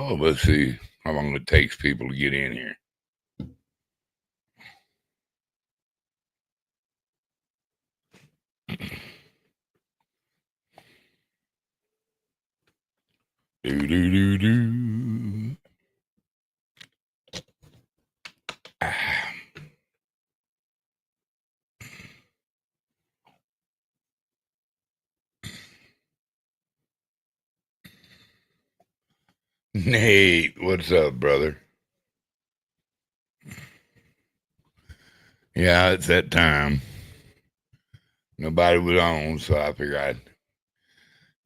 Oh, let's see how long it takes people to get in here. Do do do do. Nate, what's up, brother? Yeah, it's that time. Nobody was on, so I figured I'd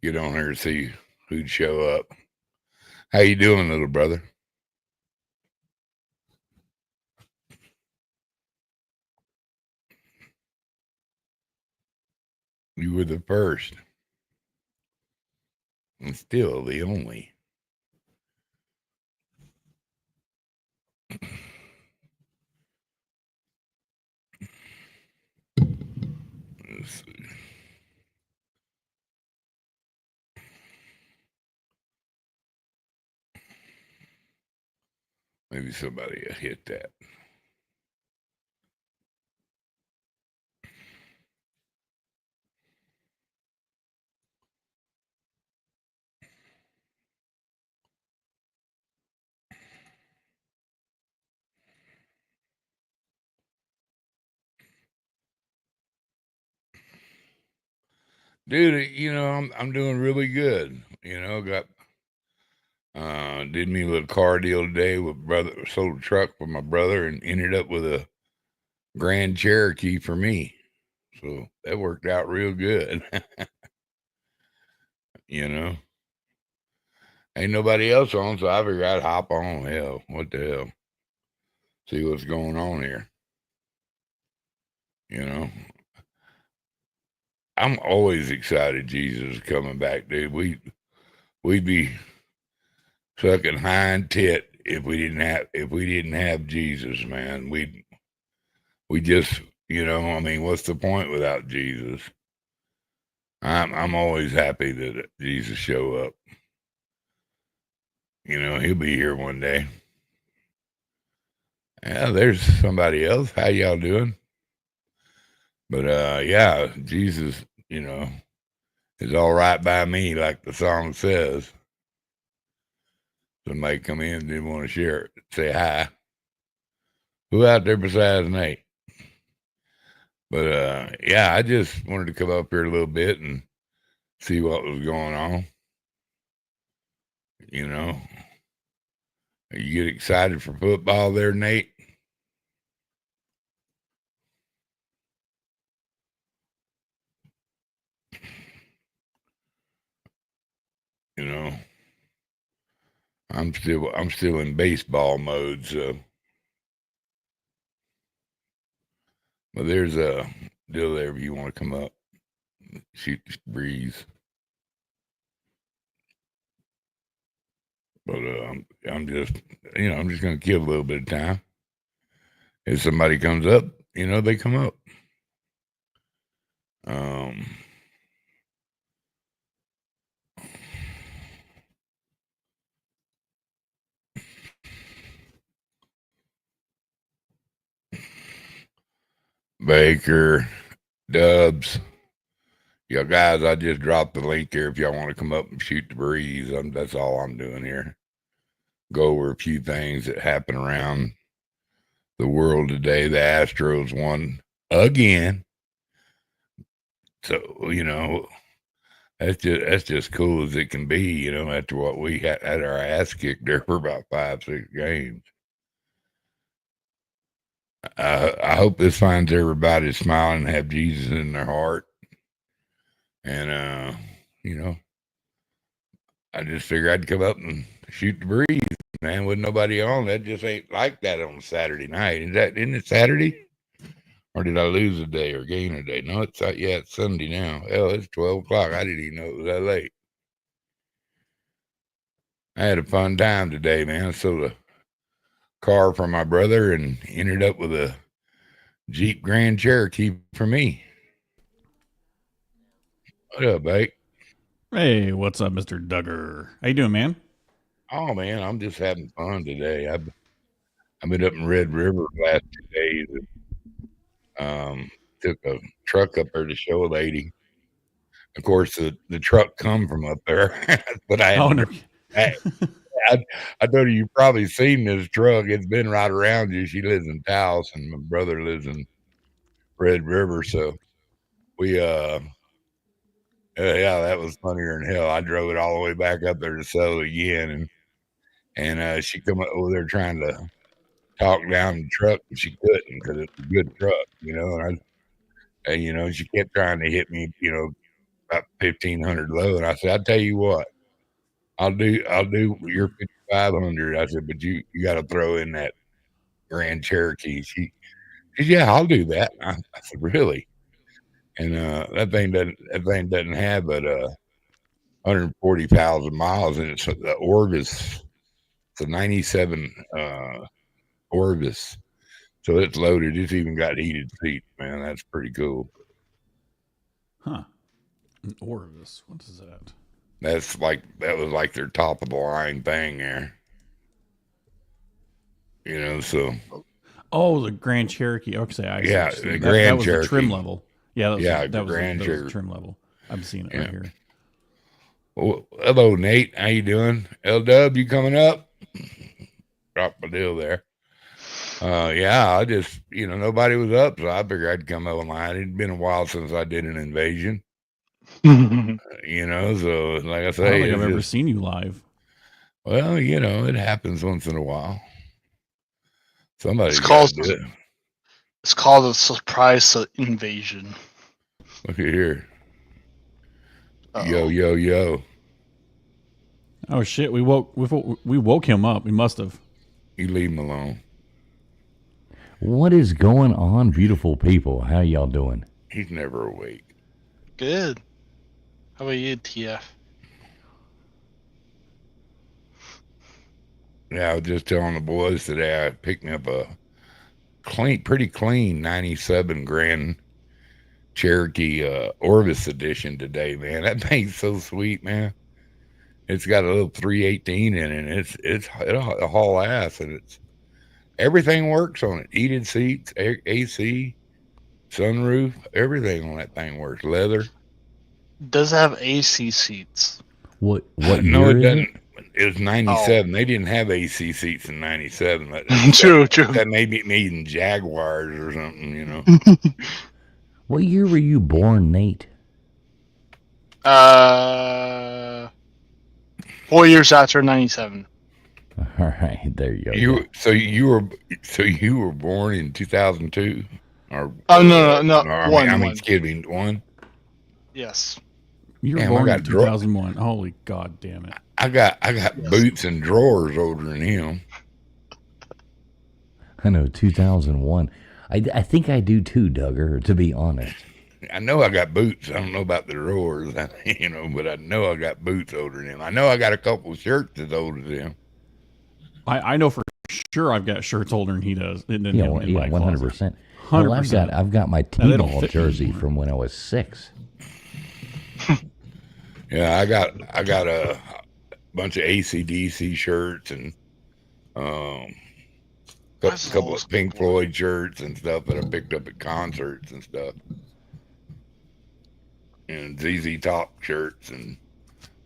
get on here to see who'd show up. How you doing, little brother? You were the first, and still the only. Let's see. Maybe somebody will hit that. Dude, I'm doing really good. Got did me a little car deal today with brother. Sold a truck for my brother and ended up with a Grand Cherokee for me. So that worked out real good. you know, Ain't nobody else on, so I figured I'd hop on. Hell, what the hell? See what's going on here. You know, I'm always excited Jesus is coming back, dude. We'd be sucking hind tit if we didn't have Jesus, man. We just what's the point without Jesus? I'm always happy that Jesus show up. He'll be here one day. Yeah, there's somebody else. How y'all doing? But yeah, Jesus, is all right by me, like the song says. Somebody come in and didn't want to share it. Say hi. Who out there besides Nate? But yeah, I just wanted to come up here a little bit and see what was going on. You get excited for football there, Nate? You know, I'm still in baseball mode, so. But there's a deal there if you want to come up, shoot the breeze. But I'm just gonna give a little bit of time. If somebody comes up, they come up. Um, Baker, Dubs, guys, I just dropped the link here if y'all want to come up and shoot the breeze. That's all I'm doing here. Go over a few things that happen around the world today. The Astros won again. So, that's just cool as it can be, after what we had our ass kicked there for about 5-6 games. I hope this finds everybody smiling and have Jesus in their heart. And I just figured I'd come up and shoot the breeze, man. With nobody on, that just ain't like that on Saturday night. Isn't it Saturday? Or did I lose a day or gain a day? No, it's Sunday now. Hell, it's 12 o'clock. I didn't even know it was that late. I had a fun time today, man. I sold a car for my brother and ended up with a Jeep Grand Cherokee for me. What up, Bake? Hey, what's up, Mr. Duggar? How you doing, man? Oh man, I'm just having fun today. I've been up in Red River the last 2 days. Took a truck up there to show a lady. Of course, the truck come from up there, but I had Oh to no. drive back. I, I told you, you've probably seen this truck. It's been right around you. She lives in Taos, and my brother lives in Red River. So we, yeah, that was funnier than hell. I drove it all the way back up there to sell it again, and she come up over there trying to talk down the truck, but she couldn't because it's a good truck, and she kept trying to hit me, about 1,500 low, and I said, "I tell you what, I'll do your 5,500." I said, "But you got to throw in that Grand Cherokee." She said, "Yeah, I'll do that." I said, "Really?" And that thing doesn't have but 140,000 miles, and it's the Orvis. It's a '97 Orvis, so it's loaded. It's even got heated seats, man. That's pretty cool. Huh. An Orvis. What is that? That was like their top of the line thing there. So Oh, the Grand Cherokee. Okay, I see what yeah, you're the saying. That Grand was the trim Cherokee. level. Yeah, Yeah, the that was Grand the Cherokee. trim level. I'm seeing it right Yeah. here. Well, hello, Nate. How you doing? L-Dub, you coming up? Drop a deal there. Yeah, I just, nobody was up, so I figured I'd come online. It'd been a while since I did an invasion, so like I I don't say, think I've it's ever just, seen you live. well, it happens once in a while. It's Somebody's got called to do it. it's called a surprise invasion. Look at here. Yo, Uh-oh. yo, yo. Oh shit, we woke him up. We must have. You leave him alone. What is going on, beautiful people? How y'all doing? He's never awake. Good. How about you, TF? Yeah, I was just telling the boys today I picked me up a pretty clean 97 Grand Cherokee Orvis edition today, man. That thing's so sweet, man. It's got a little 318 in it. And it'll haul ass, and everything works on it. Heated seats, AC, sunroof, everything on that thing works. Leather. Does it have AC seats? What No, year it is it? doesn't. It was 97. They didn't have AC seats in 97. True. That may be made in Jaguars or something. What year were you born, Nate? 4 years after 97. All right, there you go. You were born in 2002, or Oh no. excuse me, one. Yes. You were Damn, born in 2001. Holy god damn it. I got Yes. boots and drawers older than him. I know, 2001. I think I do too, Duggar, to be honest. I know I got boots. I don't know about the drawers, but I know I got boots older than him. I know I got a couple of shirts that's older than him. I know for sure I've got shirts older than he does. Yeah, 100%. Well, I've got my T-ball jersey from when I was 6. Yeah, I got a bunch of AC/DC shirts and a couple of Pink Floyd shirts and stuff that I picked up at concerts and stuff, and ZZ Top shirts and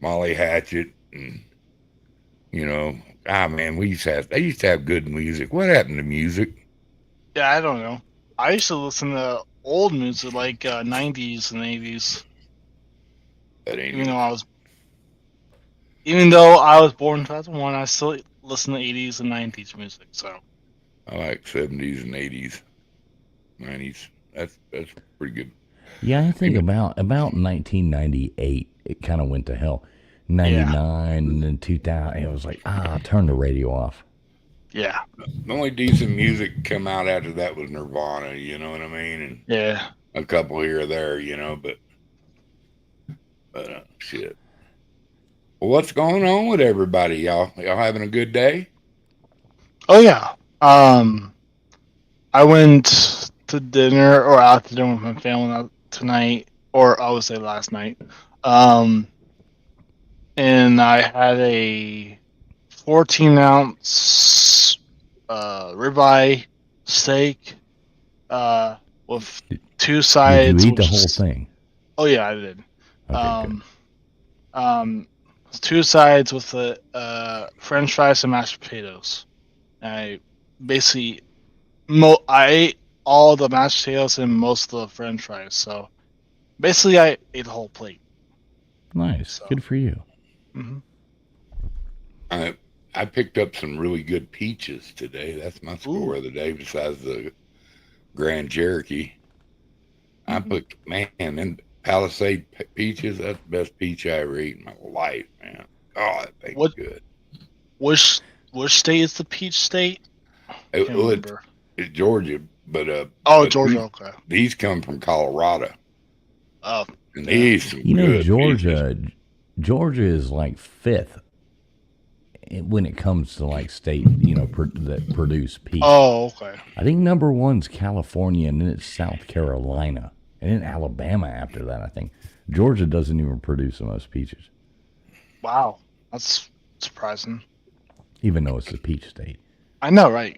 Molly Hatchet, and man, they used to have good music. What happened to music? Yeah, I don't know. I used to listen to old music like 90s and 80s. Even though I was born in 2001, I still listen to 80s and 90s music. So I like 70s and 80s, 90s. That's pretty good. Yeah, I think about 1998, it kind of went to hell. 99 and then 2000, it was like, turn the radio off. Yeah. The only decent music come out after that was Nirvana, you know what I mean? And yeah. A couple here or there, but shit. Well, what's going on with everybody, y'all? Y'all having a good day? Oh yeah. I went to dinner or out to dinner with my family tonight, or I would say last night. And I had a 14-ounce ribeye steak with two Did sides. you eat the which whole is- thing? Oh yeah, I did. Okay, good. Two sides with the French fries and mashed potatoes. I basically I ate all the mashed potatoes and most of the French fries. So basically, I ate the whole plate. Nice. So- Good for you. hmm I picked up some really good peaches today. That's my score of the day. Besides the Grand Cherokee, I put and Palisade peaches. That's the best peach I ever ate in my life, man. Oh, that thing's What- good. Which state is the peach state? It, Can't well, remember. it's Georgia, but Oh, but Georgia. Okay. These come from Colorado, Oh, and these some You know, good Georgia, peaches. Georgia is like fifth when it comes to like state, that produce peach. oh, okay. I think number one's California, and then it's South Carolina, and then Alabama after that. I think Georgia doesn't even produce the most peaches, Wow, that's surprising. even though it's a peach state. I know, right?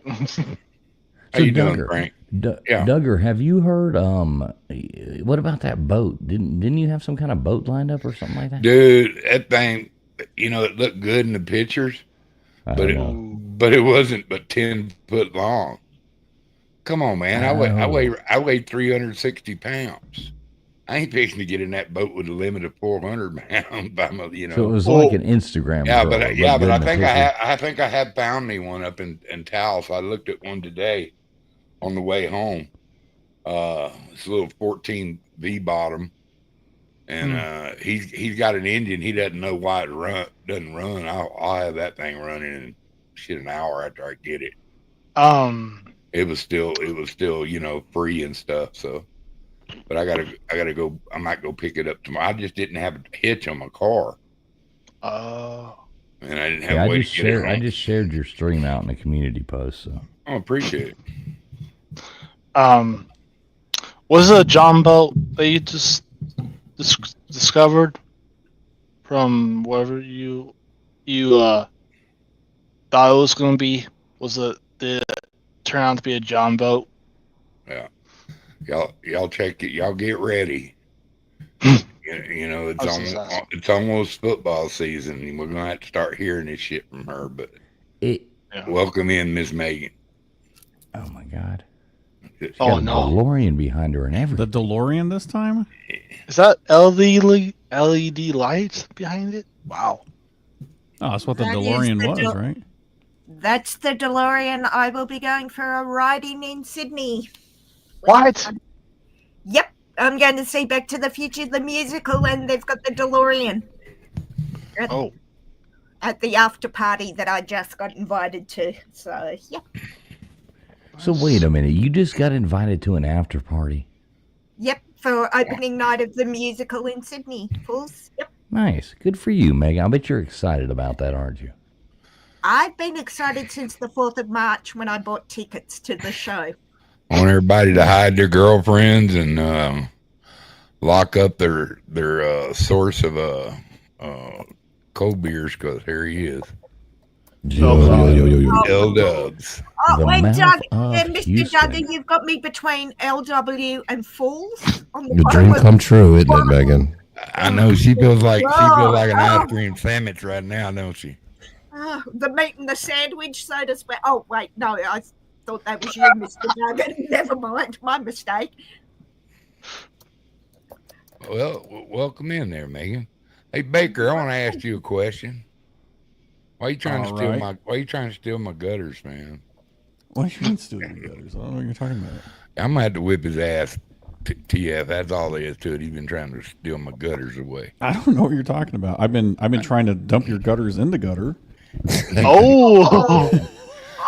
How you doing, Duggar, Frank? Yeah. Duggar, have you heard? What about that boat? Didn't you have some kind of boat lined up or something like that? Dude, that thing, it looked good in the pictures, I but don't know. it wasn't but 10 foot long. Come on, man. I weigh 360 pounds. I ain't fixing to get in that boat with a limit of 400 pounds by my, So it was like an Instagram. Yeah, girl. but It looked good I in the think picture. I think I have found me one up in Taos. I looked at one today on the way home. It's a little 14 V bottom, and he's got an engine. He doesn't know why it doesn't run. I'll have that thing running in an hour after I get it. It was still free and stuff. So, but I gotta go. I might go pick it up tomorrow. I just didn't have a hitch on my car, and I didn't have Yeah, a way to get it. I just shared your stream out in the community post. So I appreciate it. Was it a John boat that you just discovered from wherever you thought it was going to be? Did it turn out to be a John boat? Yeah, y'all check it. Y'all get ready. It's almost football season, and we're gonna have to start hearing this shit from her. But welcome in, Miss Megan. oh my god, she's Oh, got a no. DeLorean behind her and The everything. DeLorean this time? Is that LED lights behind it? Wow. Oh, that's what the That is DeLorean the was, right? That's the DeLorean I will be going for a ride in Sydney. What? Yep, I'm going to see Back to the Future, the musical, and they've got the DeLorean Oh, at the after party that I just got invited to. So, yep. So wait a minute, you just got invited to an after party? Yep, for opening night of the musical in Sydney. Fools. Yep. Nice, good for you, Megan. I bet you're excited about that, aren't you? I've been excited since the 4th of March when I bought tickets to the show. I want everybody to hide their girlfriends and lock up their source of cold beers, because here he is, L Dubs. Oh, The wait, mouth Doug, of Mr. Houston. Duggar, you've got me between LW and Fools. On the Your bottom dream of- come true, isn't it, Megan? I know she feels like an Oh. ice cream sandwich right now, don't she? The meat and the sandwich, so to speak. Oh, wait, no, I thought that was you, Mr. Duggan. Never mind, my mistake. Well, welcome in there, Megan. Hey Baker, I want to ask you a question. Why are you trying All to steal right. Why are you trying to steal my gutters, man? What do you mean stealing gutters? I don't know what you're talking about. I'm gonna have to whip his ass. TF, that's all there is to it. He's been trying to steal my gutters away. I don't know what you're talking about. I've been trying to dump your gutters in the gutter. Oh.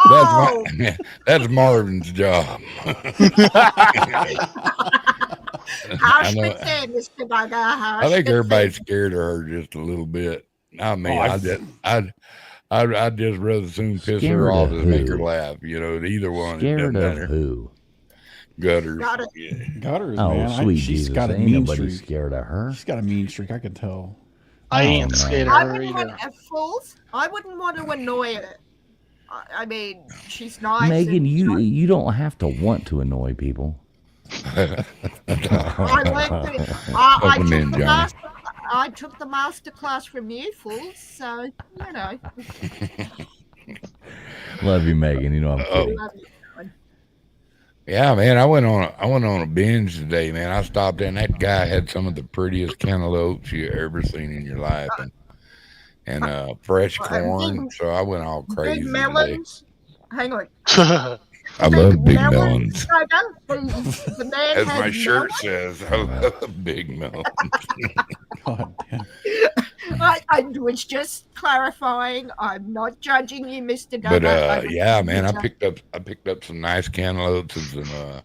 Oh, That's Marvin's job. harsh I know. but fair, Mr. Duggar. Harsh I think but everybody's fair. scared of her just a little bit. I mean, Oh, I'd just rather soon piss Scared her off of than make her who? laugh. Either one. It Scared doesn't of matter. who? Gutters. Got it. Yeah. Gutters, Oh, man. sweet She's Jesus. got a Ain't mean nobody streak. scared of her. She's got a mean streak. I could tell. I Oh, ain't no. scared of I her wouldn't want either. fools. I wouldn't want to annoy her. I mean, she's nice. Megan, and you don't have to want to annoy people. I learned to, I Welcome took in, the Johnny. I took the master class from you fools, so you know. Love you, Megan. You know I'm Oh. kidding. Love you. Yeah, man, I went on a binge today, man. I stopped in. That guy had some of the prettiest cantaloupes you ever seen in your life, and fresh corn. So I went all crazy Big today. melons. Hang on. I love big melons. I don't. The man As had my shirt melons. says, I love big melons. God damn. I was just clarifying. I'm not judging you, Mr. But Duggar. yeah, man, I picked up some nice cantaloupes and some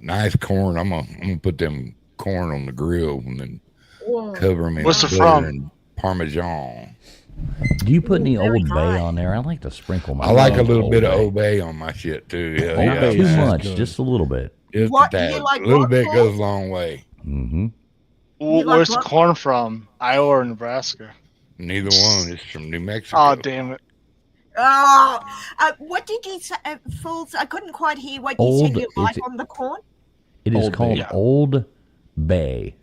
nice corn. I'm gonna put them corn on the grill and then cover them in What's it butter from? and Parmesan. Do you put any Very Old Bay nice. on there? I like to sprinkle my. I like a love little bit of Bay. Old Bay on my shit too. Yeah, Old yeah, Bay too man. much, good. just a little bit. Just What, a you tad. like A little what, bit Paul? goes a long way. Mm-hmm. You like Where's the what? corn from? Iowa or Nebraska? Neither one is from New Mexico. Oh, damn it. Oh, what did you say, fools? I couldn't quite hear what you said Old- you like it's- on the corn. It is Old called Bay. Yeah. Old Bay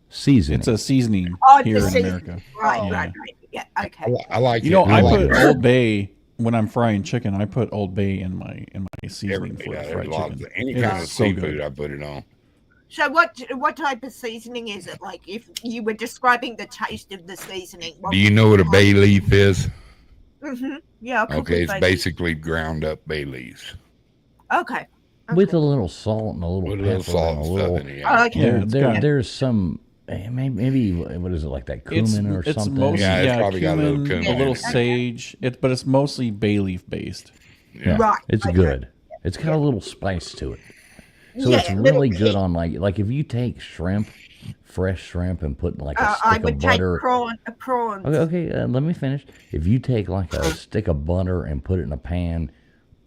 seasoning. It's a seasoning Oh, here the in season. America. Right, Yeah. right. Yeah, okay. I like You know, it. I like put it. Old Bay when I'm frying chicken. I put Old Bay in my seasoning Everything. for Yeah, fried there's lots chicken. of any It kind is of so seafood. good. I put it on. So what type of seasoning is it? Like if you were describing the taste of the seasoning. Do you know what a bay leaf is? Mm-hmm. Yeah. a couple Okay, it's of basically ground up bay leaves Okay. with okay. a little salt and a little with a pepper little salt and and a stuff little. in it. Oh, Yeah, okay. Yeah, it's got- There's some maybe what is it like that cumin or it's something? mostly Yeah, it's probably got a little cumin, cumin a in little it. sage. But it's mostly bay leaf based. yeah. Right. It's okay. good. It's got a little spice to it. So Yeah, it's little really good kick. on like if you take shrimp, fresh shrimp, and put like a I stick would of take butter. prawns. Okay, let me finish. If you take like a stick of butter and put it in a pan,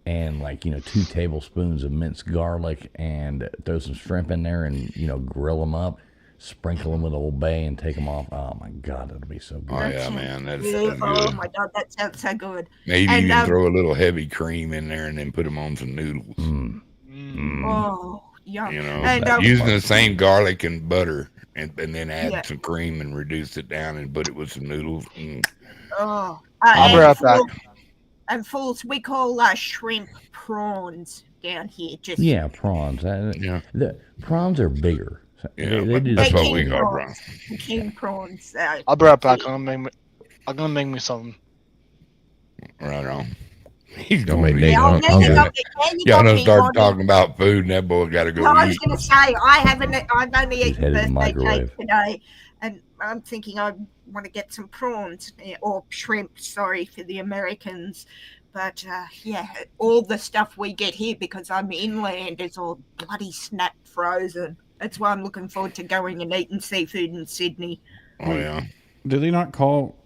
and 2 tablespoons of minced garlic, and throw some shrimp in there, and grill them up, sprinkle them with Old Bay, and take them off. Oh my God, it'll be so good. Oh yeah, man, that's Yeah, good. oh my god, that sounds so good. Maybe And, even throw a little heavy cream in there and then put them on some noodles. Mm. Oh, yum. You know, And, using the same garlic and butter, and then add Yeah. some cream and reduce it down and put it with some noodles. Oh, I'll be right back. And fools, we call shrimp prawns down here. Just Yeah, prawns. Yeah, The prawns are bigger. yeah, They but do that's the what same we thing. call prawns. king prawns. I'll be right back. I'm gonna make me something. Right on. He's Don't gonna make be. me Yeah, hungry. there you hungry. go. There you Y'all go, done Pete started Rodney. talking about food, and that boy got to go No, I was eat. going to say I've only He's eaten headed to the birthday cake microwave. today, and I'm thinking I want to get some prawns or shrimp. Sorry for the Americans, but yeah, all the stuff we get here because I'm inland is all bloody snap frozen. That's why I'm looking forward to going and eating seafood in Sydney. Oh yeah, Do they not call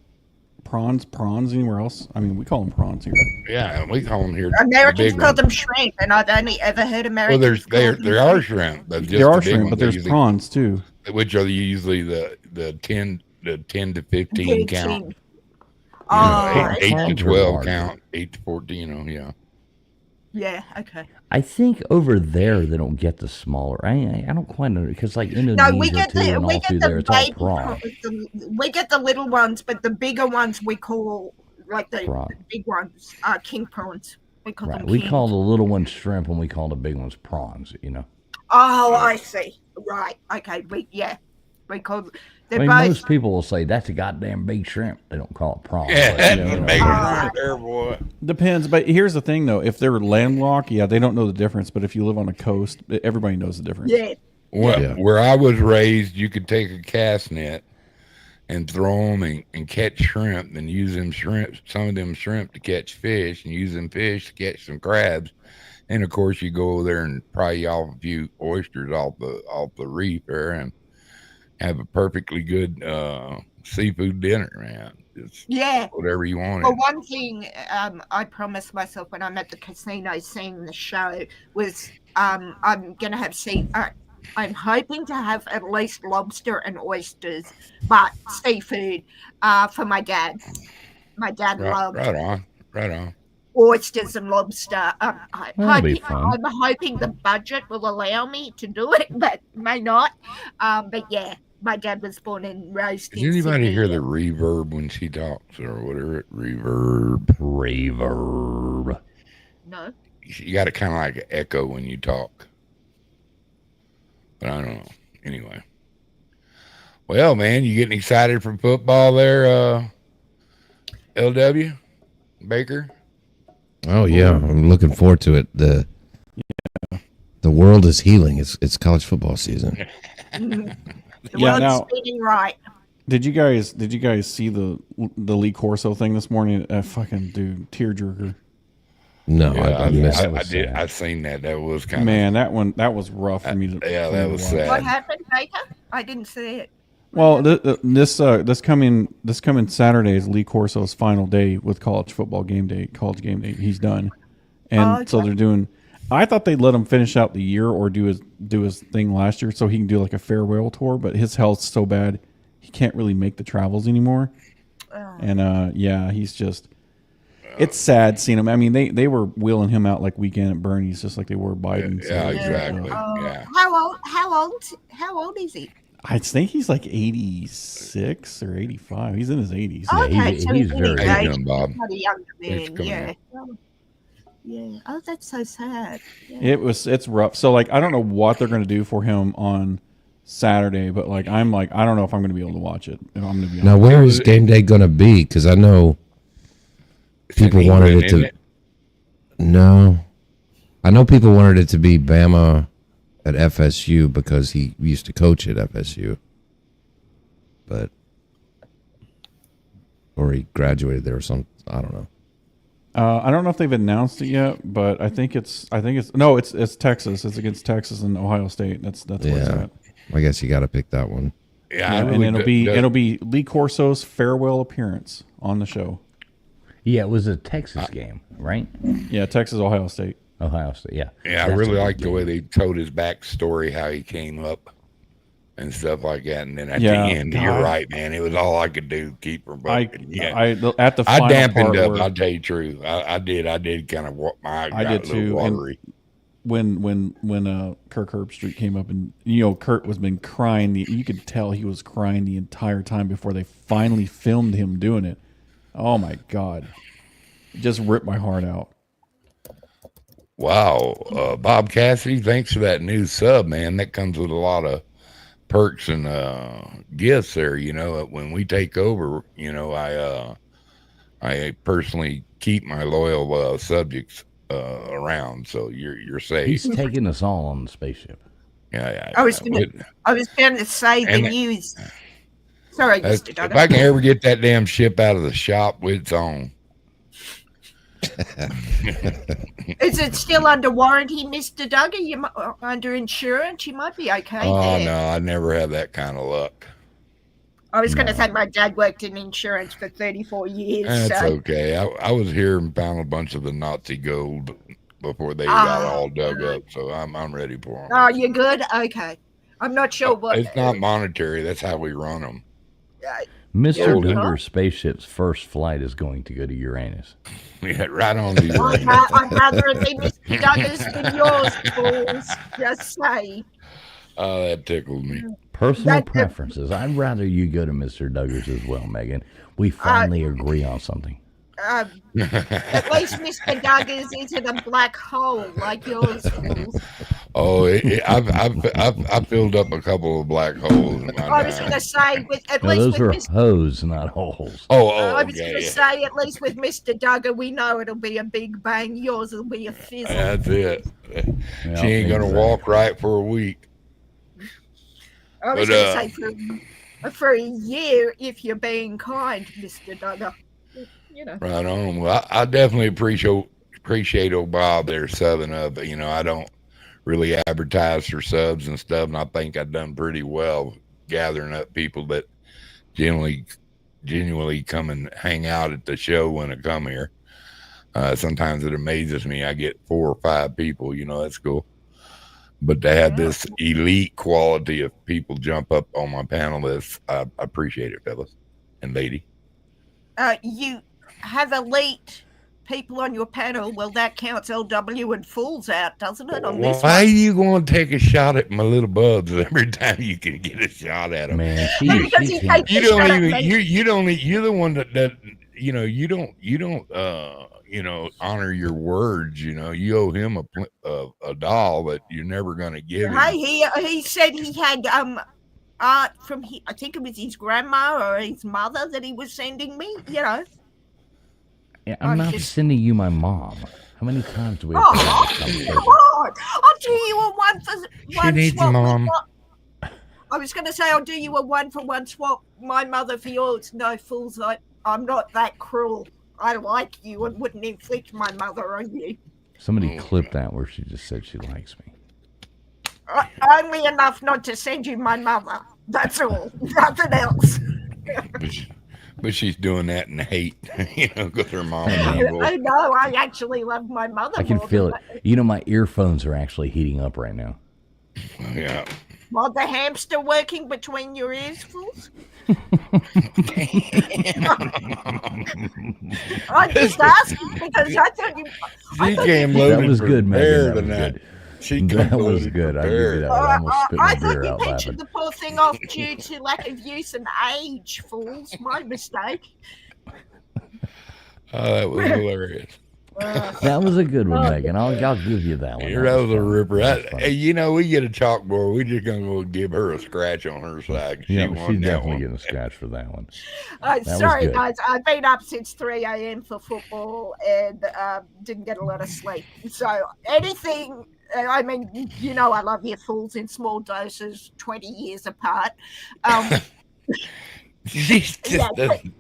prawns anywhere else? I mean, we call them prawns here. yeah. We call them here. the Americans big call ones. them shrimp, and I've only ever heard Well, Americans. there are shrimp, but just There are the big shrimp, ones but there's usually- prawns too. which are usually the 10 to 15 count. You Oh, know, I 8 to Prawns are 12 larger. count, 8 to 14. Yeah. yeah, okay. I think over there they don't get the smaller. I don't quite know because like Indonesia No, we get too, the and all through there, it's all prawn. we get the little ones, but the bigger ones we call like the Prawn. big ones are king prawns. We call Right. them We king. call the little ones shrimp, and we call the big ones prawns. Oh, I see. Right. Okay. We call. They're I mean, both. most people will say that's a goddamn big shrimp. They don't call it prawn. Yeah, but, that's you know, the big Ah. one there, boy. Depends, but here's the thing though: if they're landlocked, yeah, they don't know the difference. But if you live on a coast, everybody knows the difference. Yeah. Where I was raised, you could take a cast net and throw them and catch shrimp, and use some of them shrimp to catch fish, and use them fish to catch some crabs. And of course, you go over there and pry off a few oysters off the reef there, and have a perfectly good seafood dinner, man. Just Yeah. whatever you want. Well, one thing I promised myself when I'm at the casino seeing the show was I'm gonna have I'm hoping to have at least lobster and oysters, but seafood for my dad. My dad loves Right on. oysters and lobster. That'll be fun. I'm hoping the budget will allow me to do it, but may not. But yeah, my dad was born and raised Does in anybody Sydney. hear the reverb when she talks or whatever? Reverb. Reverb. No. You got it kind of like an echo when you talk. But I don't know. Anyway. Well, man, you getting excited for football there, LW? Baker? Oh yeah, I'm looking forward to it. The world is healing. It's college football season. The Yeah, world's now- spinning right. Did you guys see the Lee Corso thing this morning? Fucking dude, tearjerker. No, Yeah, I missed I, it. I did. I seen that. That was kind Man, that was rough for me to. yeah, for me that to was watch. sad. What happened, Baker? I didn't see it. Well, this coming Saturday is Lee Corso's final day with college game day. He's done, and so okay. they're doing. I thought they'd let him finish out the year or do his thing last year so he can do like a farewell tour. But his health's so bad, he can't really make the travels anymore. Oh. And yeah, he's just. It's sad seeing him. I mean, they were wheeling him out like Weekend at Bernie's, just like they were Biden. Yeah, exactly. Yeah. How old is he? I think he's like 86 or 85. He's in his 80s. Yeah, Okay, he's so very- in How you his age, doing, Bob? not a younger Thanks for man. coming Yeah. in. Yeah. Oh, that's so sad. Yeah. It's rough. So like I don't know what they're gonna do for him on Saturday, but like I don't know if I'm gonna be able to watch it. If I'm gonna be Now, honest. where is game day going to be? Because I know It's in people wanted England, it to. isn't it? No, I know people wanted it to be Bama at FSU because he used to coach at FSU, but or he graduated there or something. I don't know. I don't know if they've announced it yet, but I think it's Texas. It's against Texas and Ohio State. That's where it's Yeah, at. I guess you got to pick that one. Yeah, I Yeah, really and do- it'll be Lee Corso's farewell appearance on the show. Yeah, it was a Texas game, right? Yeah, Texas Ohio State. Ohio State. Yeah. Yeah, I That's really a like good the way game. they told his backstory, how he came up and stuff like that. And then at Yeah, the end, you're God. right, man. It was all I could do, keep from bucking. Yeah. At the final dampened part up. where- I'll tell you the truth. I did kind of my eye I got did a little too, and- watery. when Kirk Herbstreit came up and Kurt was been crying. You could tell he was crying the entire time before they finally filmed him doing it. Oh my God, it just ripped my heart out. Wow, Bob Cassidy, thanks for that new sub, man. That comes with a lot of perks and gifts there. When we take over, I personally keep my loyal subjects around, so you're safe. He's taking us all on the spaceship. Yeah. I was going to say the And- news. Sorry, If Mr. Duggar. I can ever get that damn ship out of the shop, it's on. Is it still under warranty, Mr. Duggar? Under insurance? You might be okay Oh there. no, I never have that kind of luck. I was going to say my dad worked in insurance for 34 years. That's so. okay. I was here and found a bunch of the Nazi gold before they got all dug up, so I'm ready for them. Oh, you're good? Okay. I'm not sure what. It's not monetary. That's how we run them. Mr. Yeah. Duggar's spaceship's first flight is going to go to Uranus. Yeah, right on the I'd rather it be Mr. Duggar's than yours, fools. Just say. Oh, that tickled me. Personal That- preferences. I'd rather you go to Mr. Duggar's as well, Megan. We finally agree on something. At least Mr. Duggar's isn't a black hole like yours, fools. Oh, I've filled up a couple of black holes in my I was going time. to say, at No, least those with are Mr. hoes, not holes. Oh, I was okay. going to say, at least with Mr. Duggar, we know it'll be a big bang. Yours will be a fizzle. That's it. Yeah, She ain't gonna exactly. walk right for a week. I was but, going to say for a year, if you're being kind, Mr. Duggar. Right on. Well, I definitely appreciate old Bob there subbing up. I don't really advertise for subs and stuff, and I think I've done pretty well gathering up people that genuinely come and hang out at the show when I come here. Sometimes it amazes me. I get 4 or 5 people. That's cool. But to have this elite quality of people jump up on my panel list, I appreciate it, fellas and lady. You have elite people on your panel. Well, that counts LW and Fools out, doesn't it? On this Why are one? you going to take a shot at my little bubs every time you can get a shot at them? Man, Because she he can't. takes You a shot don't at even me. you don't you're the one that you don't honor your words. You owe him a doll that you're never going to give him. Hey, he said he had art from I think it was his grandma or his mother that he was sending me. Yeah, I'm I'm not just- sending you my mom. How many times do we have to have this Oh, conversation? come on! I'll do you a one for one needs a swap. mom. I was going to say I'll do you a 1-for-1 swap. My mother for yours. No, Fools. I'm not that cruel. I like you and wouldn't inflict my mother on you. Somebody clip that where she just said she likes me. Only enough not to send you my mother. That's all. Nothing else. But she's doing that in hate, because her mom is evil. I know. I actually love my mother. I can more feel than it. You know, my earphones are actually heating up right now. Yeah. While the hamster working between your ears, Fools? I'm just asking because I thought you. She came loaded That was for good, bear Megan. That was tonight. good. She That come was loaded good. for I'll give you bear. that. I almost spit my I beer thought you out pensioned laughing. the poor thing off due to lack of use and age, Fools. My mistake. Oh, that was hilarious. That was a good one, Megan. I'll give you that one. That was a fun. ripper. That was Hey, funny. we get a chalkboard. We just gonna go give her a scratch on her side. Yeah, She she's won that definitely one. getting a scratch for that one. was Sorry, good. guys. I've been up since 3 a.m. for football and didn't get a lot of sleep. So anything. I mean, I love you, Fools, in small doses, 20 years apart. She's just Yeah, doesn't-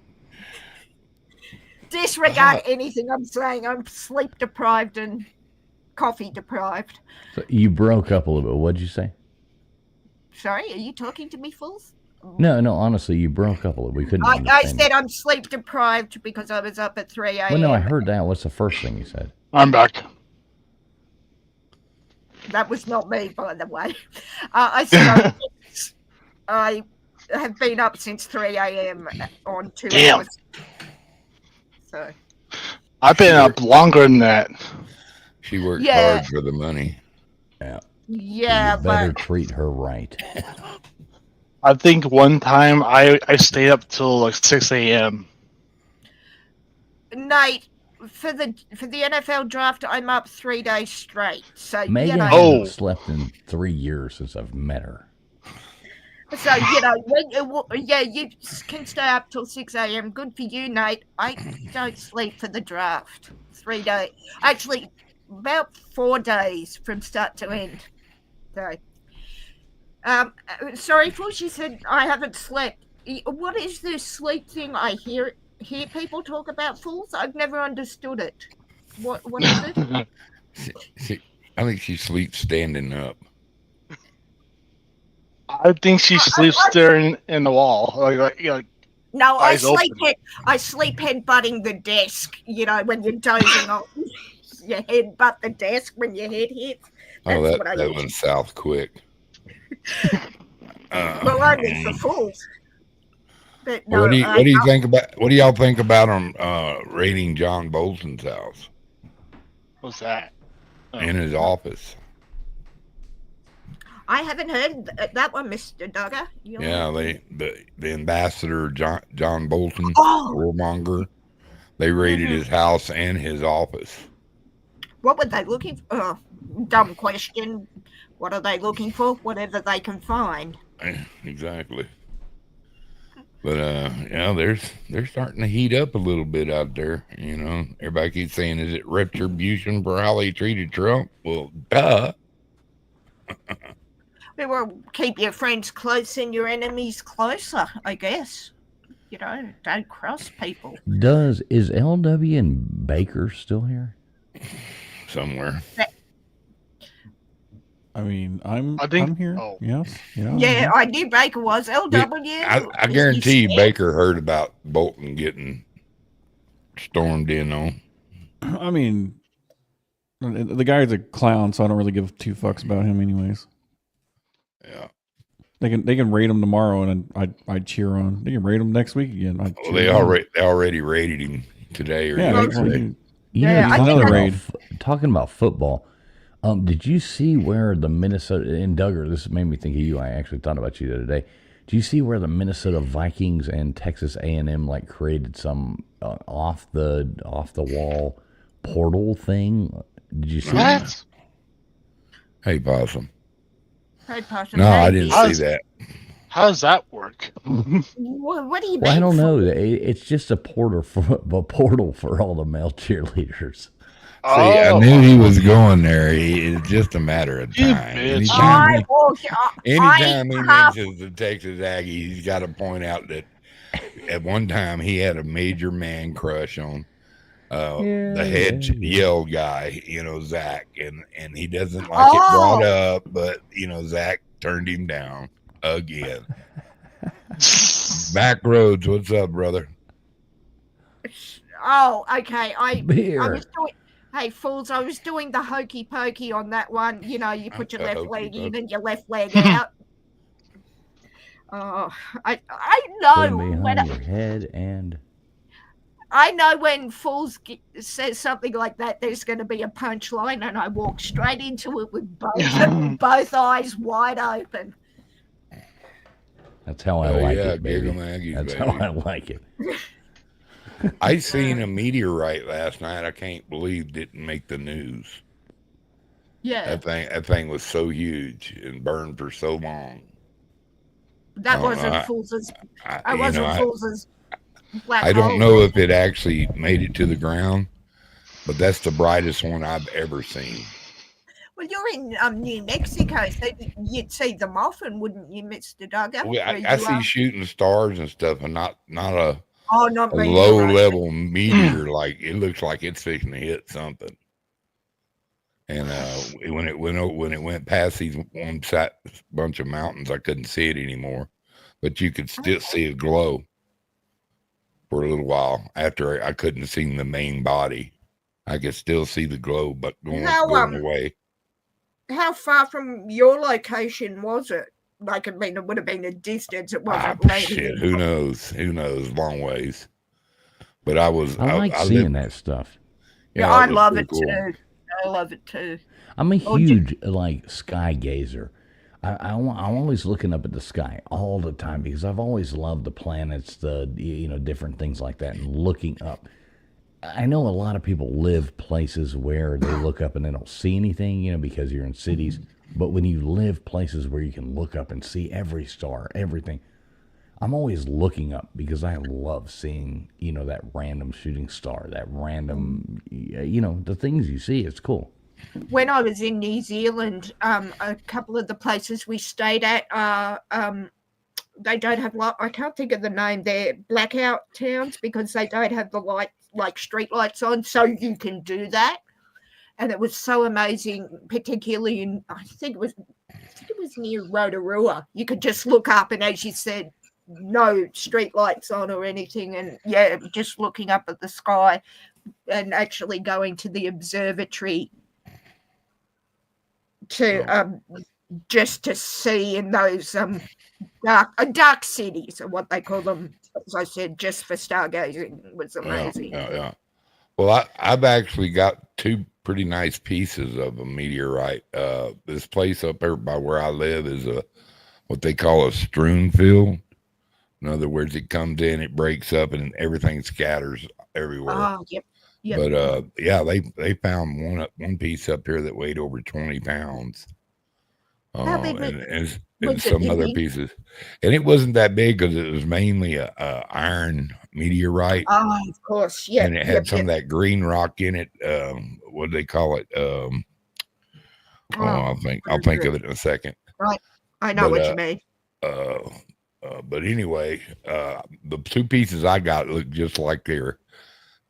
Disregard anything I'm saying. I'm sleep deprived and coffee deprived. So you broke up a little bit. What'd you say? Sorry, are you talking to me, Fools? No, honestly, you broke up a little. We couldn't I understand said you. I'm sleep deprived because I was up at 3 a.m. Well, no, I heard that. What's the first thing you said? I'm back. That was not me, by the way. I said I have been up since 3 a.m. on 2 Damn. hours. So, I've been up longer than that. She works Yeah. hard for the money. Yeah. yeah, You better but treat her right. I think one time I stayed up till like 6 a.m. Nate, for the NFL draft, I'm up 3 days straight. So, Megan you know. Oh. hasn't slept in 3 years since I've met her. So, you can stay up till 6 a.m. Good for you, Nate. I don't sleep for the draft. 3 days. Actually, about 4 days from start to end. So, sorry, Fush, you said I haven't slept. What is this sleep thing I hear people talk about, Fools? I've never understood it. What is it? I think she sleeps standing up. I think she sleeps staring in the wall. Like No, I Eyes sleep open. I sleep headbutting the desk, when you're dozing off. You headbutt the desk when your head hits. Oh, That's what I that usually- went south quick. Well, only for fools. But no, what do you think about? What do y'all think about them raiding John Bolton's house what's that? Oh. in his office? I haven't heard that one, Mr. Duggar. Yeah, the ambassador John Bolton, Oh, warmonger, they raided his house and his office. what were they looking for? Oh, dumb question. What are they looking for? Whatever they can find. Exactly. But they're starting to heat up a little bit out there. Everybody keeps saying, "Is it retribution for how they treated Trump?" Well, duh. Well, keep your friends close and your enemies closer, I guess. Don't cross people. Is LW and Baker still here? Somewhere. I mean, I think- I'm here. oh. Yes. Yeah, I knew Baker was LW. I guarantee you Baker heard about Bolton getting stormed in on. I mean, The guy's a clown, so I don't really give two fucks about him, anyways. Yeah. They can rate him tomorrow, and I'd cheer on. They can rate him next week again. Well, they already rated him today or Yeah, yesterday. Yeah, I another raid. Talking about football, did you see where the Minnesota and Duggar? This made me think of you. I actually thought about you the other day. Do you see where the Minnesota Vikings and Texas A&M like created some off the wall portal thing? Did you see that? What? Hey, Possum. Hey, Possum, No, I maybe. didn't see that. How does that work? What do you Well, I mean? don't know. It's just a portal for all the male cheerleaders. See, I knew he was going there. It's just a matter of You time. bitch. Anytime he mentions the Texas Aggie, he's got to point out that at one time he had a major man crush on the head yell guy, Zach, and he doesn't like it brought up, but Zach turned him down again. Back roads, what's up, brother? Oh, okay. I Beer. was doing. Hey, fools! I was doing the hokey pokey on that one. You put your The left hokey leg in pokey. and your left leg out. Oh, I Put know him when behind your head and I know when fools says something like that, there's going to be a punchline, and I walk straight into it with both eyes wide open. that's how I like yeah, it, baby. Giggle Aggies, That's baby. how I like it. I seen a meteorite last night. I can't believe didn't make the news. Yeah, That thing was so huge and burned for so long. that Oh, wasn't fools' I I wasn't fools' black I don't hole. know if it actually made it to the ground, but that's the brightest one I've ever seen. Well, you're in New Mexico, so you'd see them often, wouldn't you, Mr. Duggar? I see shooting stars and stuff, and not a not a me, low right. level meteor. Like it looks like it's fixing to hit something. And when it went past these bunch of mountains, I couldn't see it anymore, but you could still see a glow for a little while. After I couldn't see the main body, I could still see the glow, but going away. How far from your location was it? Like, I mean, it would have been a distance. It wasn't Shit, who knows? Long ways. But I like seeing that stuff. Yeah, I love it too. I love it too. I'm a huge like sky gazer. I'm always looking up at the sky all the time because I've always loved the planets, the different things like that, and looking up. I know a lot of people live places where they look up and they don't see anything, because you're in cities. But when you live places where you can look up and see every star, everything, I'm always looking up because I love seeing, that random shooting star, that random, the things you see. It's cool. When I was in New Zealand, a couple of the places we stayed at, they don't have I can't think of the name. They're blackout towns because they don't have the light, like street lights on, so you can do that. And it was so amazing, particularly in I think it was near Rotorua. You could just look up, and as you said, no street lights on or anything, and just looking up at the sky and actually going to the observatory to just to see in those dark cities, or what they call them, as I said, just for stargazing, was amazing. Yeah. Well, I've actually got two pretty nice pieces of a meteorite. This place up there by where I live is what they call a strewn field. In other words, it comes in, it breaks up, and everything scatters everywhere. Oh, yep. But they found one piece up here that weighed over 20 pounds. How big and some other pieces, and it wasn't that big because it was mainly a iron meteorite. Oh, of course, yeah. And it had some of that green rock in it. What do they call it? I'll think of it in a second. Right, I know what you mean. But anyway, the two pieces I got look just like they're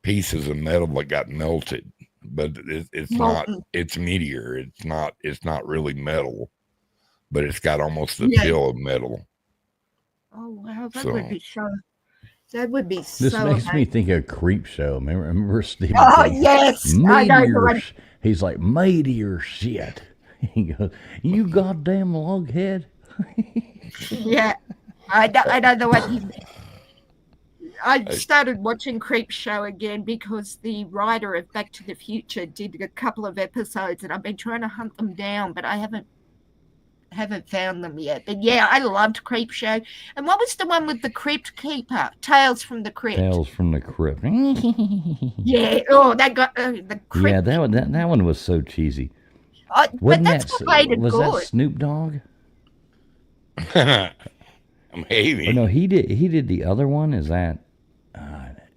pieces of metal that got melted, but it's not. It's meteor. It's not really metal, but it's got almost the feel of metal. Oh wow, that would be That would be This so makes me amazing. think of Creep Show. Remember Stephen Oh, King? yes. I know the Meteor. one. He's like, meteor shit. He goes, you goddamn loghead. Yeah. I know the one. I started watching Creep Show again because the writer of Back to the Future did a couple of episodes, and I've been trying to hunt them down, but I haven't found them yet. But yeah, I loved Creep Show. And what was the one with the Crypt Keeper? Tales from the Crypt. Tales from the Crypt. Yeah. Oh, that got the Crypt. Yeah, that one was so cheesy. But Wasn't that's that, what made it was good. that Snoop Dogg? Maybe. Or no, he did the other one. Is that?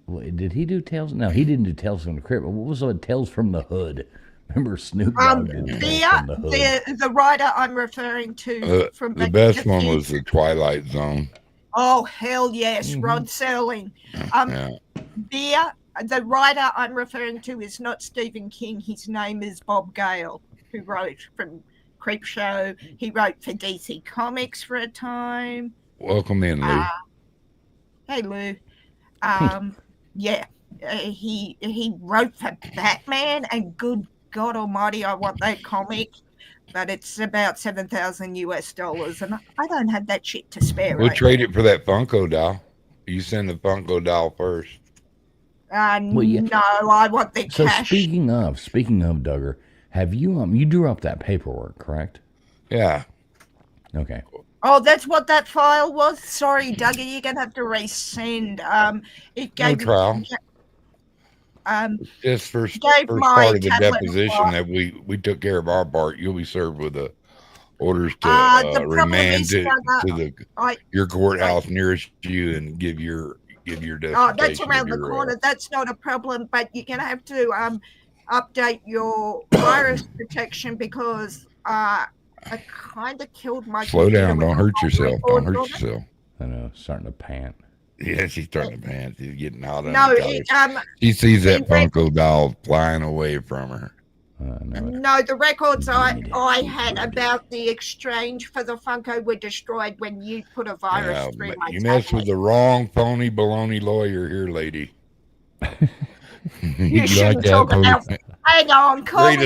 Did he do Tales? No, he didn't do Tales from the Crypt. What was it? Tales from the Hood. Remember Snoop Dogg did Tales from the Hood. The writer I'm referring to from the Back to best one Future. was the Twilight Zone. Oh hell yes, Rod Serling. Yeah. The writer I'm referring to is not Stephen King. His name is Bob Gale, who wrote from Creep Show. He wrote for DC Comics for a time. Welcome in, Lou. Hey Lou. Yeah. He wrote for Batman, and good God Almighty, I want that comic, but it's about $7,000 US, and I don't have that shit to spare. We'll right trade it for that Funko doll. You send the Funko doll first. Well, yeah. No, I want the So cash. speaking of Duggar, have you you drew up that paperwork, correct? Yeah. Okay. Oh, that's what that file was. Sorry, Dougie, you're gonna have to resend. It No gave trial. Gave Just first my part of the tablet deposition file. that we took care of our part. You'll be served with the orders to the problem remand is, to I- your courthouse nearest you and give your justification. Oh, that's around the of your, corner. That's not a problem, but you're gonna have to update your virus protection because I kind of killed my. Slow computer down. with Don't the hurt yourself. Don't records hurt on it. yourself. I know, starting to pant. Yeah, she's starting to pants. She's getting out of No, it. She sees that the rec- Funko doll flying away from her. no, the records I had about the exchange for the Funko were destroyed when you put a virus Yeah, through my you messed tablet. with the wrong phony baloney lawyer here, lady. You shouldn't talk about. Hang on, call me.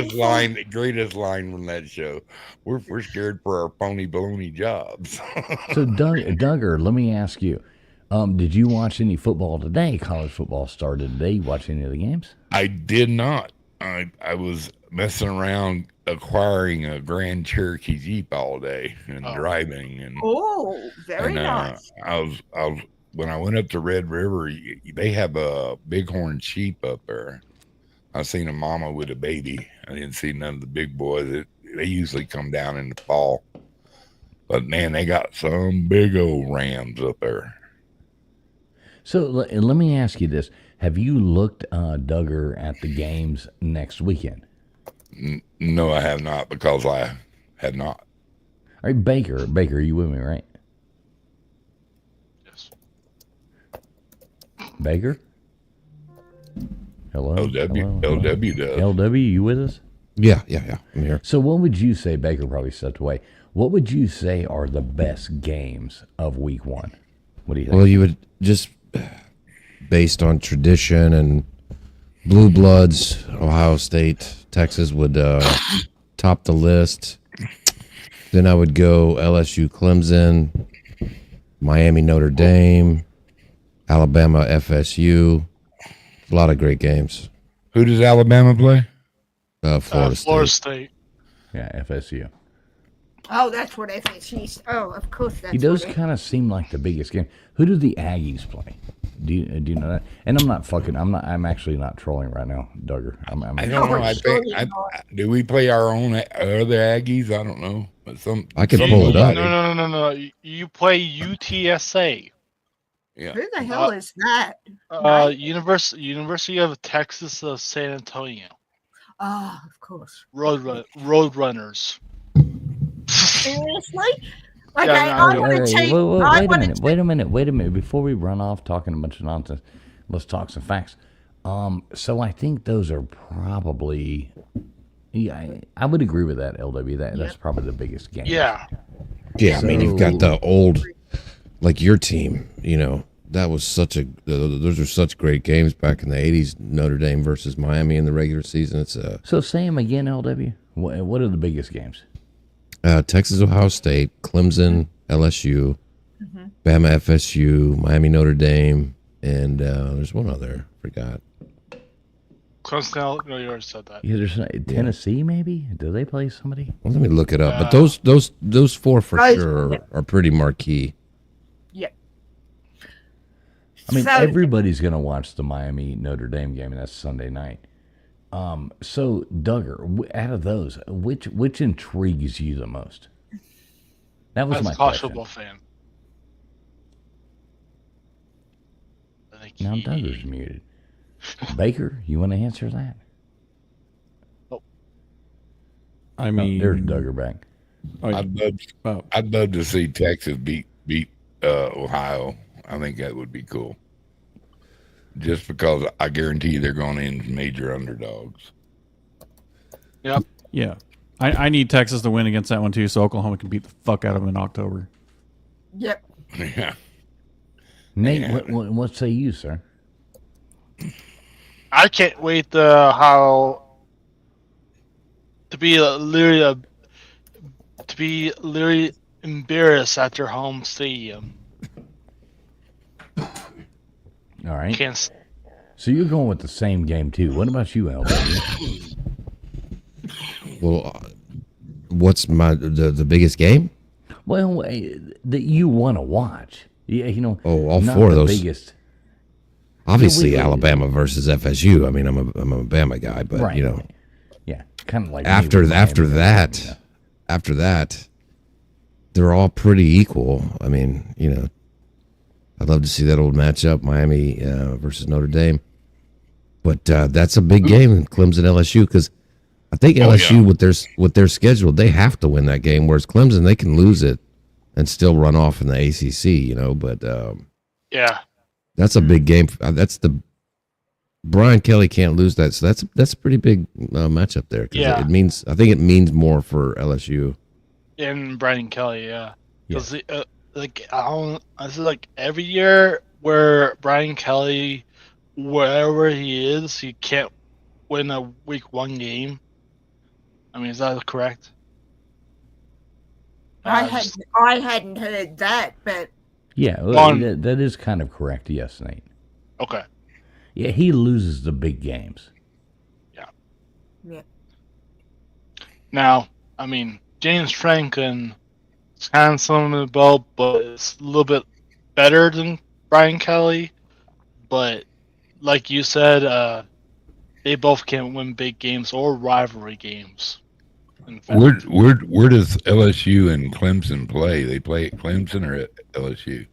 Greatest line from that show. We're scared for our phony baloney jobs. So Duggar, let me ask you, did you watch any football today? College football started today. You watch any of the games? I did not. I was messing around acquiring a Grand Cherokee Jeep all day and driving and Very nice. I was when I went up to Red River, they have a bighorn sheep up there. I seen a mama with a baby. I didn't see none of the big boys. They usually come down in the fall. But man, they got some big old rams up there. So let me ask you this. Have you looked, Duggar, at the games next weekend? No, I have not because I had not. All right, Baker, are you with me, right? Yes. Baker? Hello? LW does. LW, you with us? Yeah. I'm here. So what would you say, Baker probably stepped away, what would you say are the best games of week one? What do you think? Well, you would just, based on tradition and blue bloods, Ohio State, Texas would top the list. Then I would go LSU, Clemson, Miami, Notre Dame, Alabama, FSU. A lot of great games. Who does Alabama play? Florida Florida State. State. Yeah, FSU. Oh, that's what FSU. Oh, of course that's. He does what kind of seem like the biggest game. Who do the Aggies play? Do you know that? And I'm actually not trolling right now, Duggar. I don't know. I think. Do we play our own other Aggies? I don't know. But I could pull it up. No. You play UTSA. Yeah. Who the hell is that? University of Texas of San Antonio. Oh, of course. Roadrunners. Seriously? Okay, Yeah, I no, want to take. Wait a minute. Before we run off talking a bunch of nonsense, let's talk some facts. So I think those are probably. Yeah, I would agree with that, LW. That's probably the biggest game. Yeah. Yeah, I mean, you've got the old, like your team, that was such a those are such great games back in the 80s. Notre Dame versus Miami in the regular season. It's So say them again, LW. What are the biggest games? Texas, Ohio State, Clemson, LSU, Bama, FSU, Miami, Notre Dame, and there's one other. Forgot. Clemson, no, you already said that. Yeah, there's Tennessee, maybe. Do they play somebody? Well, let me look it up. But those four for Right. sure are pretty marquee. Yeah. I mean, So- everybody's going to watch the Miami Notre Dame game, and that's Sunday night. So Duggar, out of those, which intrigues you the most? That was As my a college question. football fan. I think Now Duggar's muted. Baker, you want to answer that? I Oh, mean, there's Duggar back. oh, I'd love to see Texas beat Ohio. I think that would be cool. Just because I guarantee they're going in major underdogs. Yep. yeah. I need Texas to win against that one too, so Oklahoma can beat the fuck out of them in October. Yep. Yeah. Nate, Yeah. what say you, sir? I can't wait to be literally embarrassed at their home stadium. All right. Can't. So you're going with the same game too. What about you, LW? Well, what's the biggest game? Well, that you want to watch. Yeah, you know. Oh, all not four of the those. Biggest. Obviously, Yeah, we- Alabama versus FSU. I mean, I'm a Bama guy, but Right. you know, Yeah, kind of like me after with Miami, after that, they're all pretty equal. I mean, you know, I'd love to see that old matchup, Miami versus Notre Dame. But that's a big game, Clemson LSU, because I think LSU with their schedule, they have to win that game. Whereas Clemson, they can lose it and still run off in the ACC. You know, but Yeah. that's a big game. That's the Brian Kelly can't lose that, so that's a pretty big matchup there. 'Cause Yeah. it means I think it means more for LSU. And Brian Kelly, yeah. Because like I feel like every year where Brian Kelly, wherever he is, he can't win a week one game. I mean, is that correct? I hadn't heard that, but Yeah, One- that is kind of correct. Yes, Nate. Okay. Yeah, he loses the big games. yeah. Now, I mean, James Franklin is kind of some in the boat, but it's a little bit better than Brian Kelly. But like you said, they both can't win big games or rivalry games. In fact. Where does LSU and Clemson play? They play at Clemson or at LSU?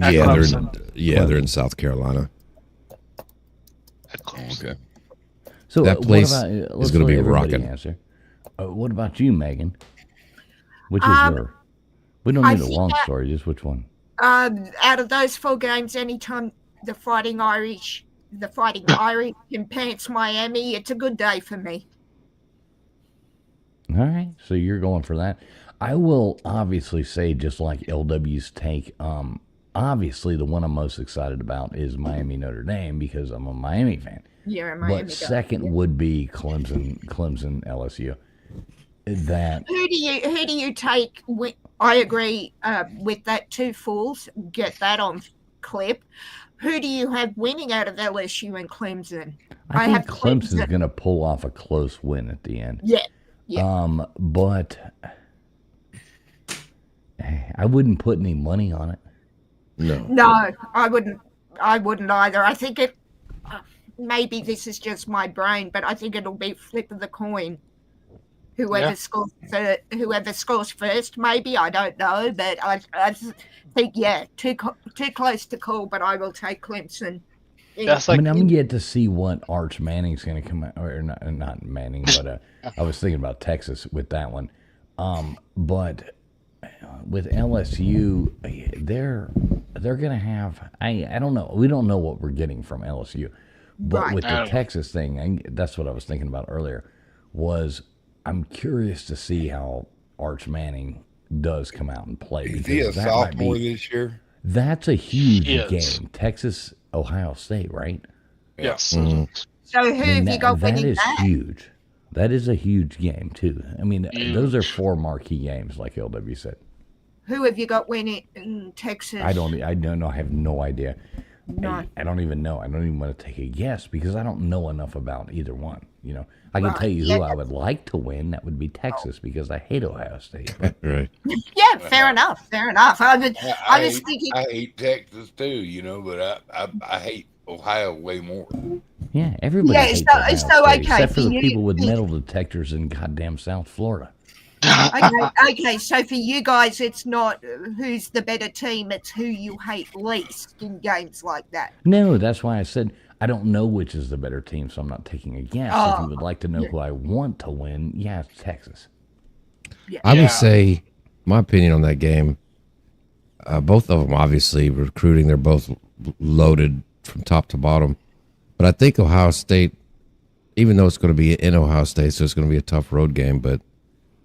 At Yeah, Clemson. they're in South Carolina. At Clemson. Okay. So That place what about, let's is gonna let be everybody rocking. Answer. What about you, Megan? Which is Um, your? We don't I need a think long that- story. Just which one? Out of those 4 games, anytime the Fighting Irish can pants Miami, it's a good day for me. All right, so you're going for that. I will obviously say, just like LW's take, obviously the one I'm most excited about is Miami Notre Dame because I'm a Miami fan. Yeah, Miami. But second would be Clemson LSU. That Who do you take? I agree with that. 2 fools. Get that on clip. Who do you have winning out of LSU and Clemson? I I think have Clemson's Clemson. going to pull off a close win at the end. Yeah. Yeah. But I wouldn't put any money on it. No, No, I wouldn't either. I think it. Maybe this is just my brain, but I think it'll be flip of the coin. Whoever Yeah. scores first, maybe I don't know, but I think too close to call. But I will take Clemson. That's I like mean, I'm yet to see what Arch Manning's going to come out, or not Manning, but I was thinking about Texas with that one. But with LSU, they're going to have. I don't know. We don't know what we're getting from LSU, but Right. with I the don't know. Texas thing, that's what I was thinking about earlier. Was I'm curious to see how Arch Manning does come out and play Is he a because that might sophomore be. this year? That's a huge Yes. game. Texas, Ohio State, right? Yes. So who have you got that winning is that? huge. That is a huge game too. I mean, those are Huge. 4 marquee games, like LW said. Who have you got winning in Texas? I don't know. I have no idea. No. I don't even know. I don't even want to take a guess because I don't know enough about either one. You know, I can Right. tell you Yeah, who I would like to win. That would be Texas because I hate Ohio State. Right. Yeah, fair enough. Fair enough. I was hate, thinking. I hate Texas too, you know, but I hate Ohio way more. Yeah, everybody Yeah, hates so- Ohio so, State, okay, except for for the you- people with metal detectors in goddamn South Florida. Okay, so for you guys, it's not who's the better team; it's who you hate least in games like that. No, that's why I said I don't know which is the better team, so I'm not taking a guess. If you would like to know who I want to win, yeah, it's Texas. I Yeah. would say, my opinion on that game, both of them obviously recruiting, they're both loaded from top to bottom. But I think Ohio State, even though it's going to be in Ohio State, so it's going to be a tough road game, but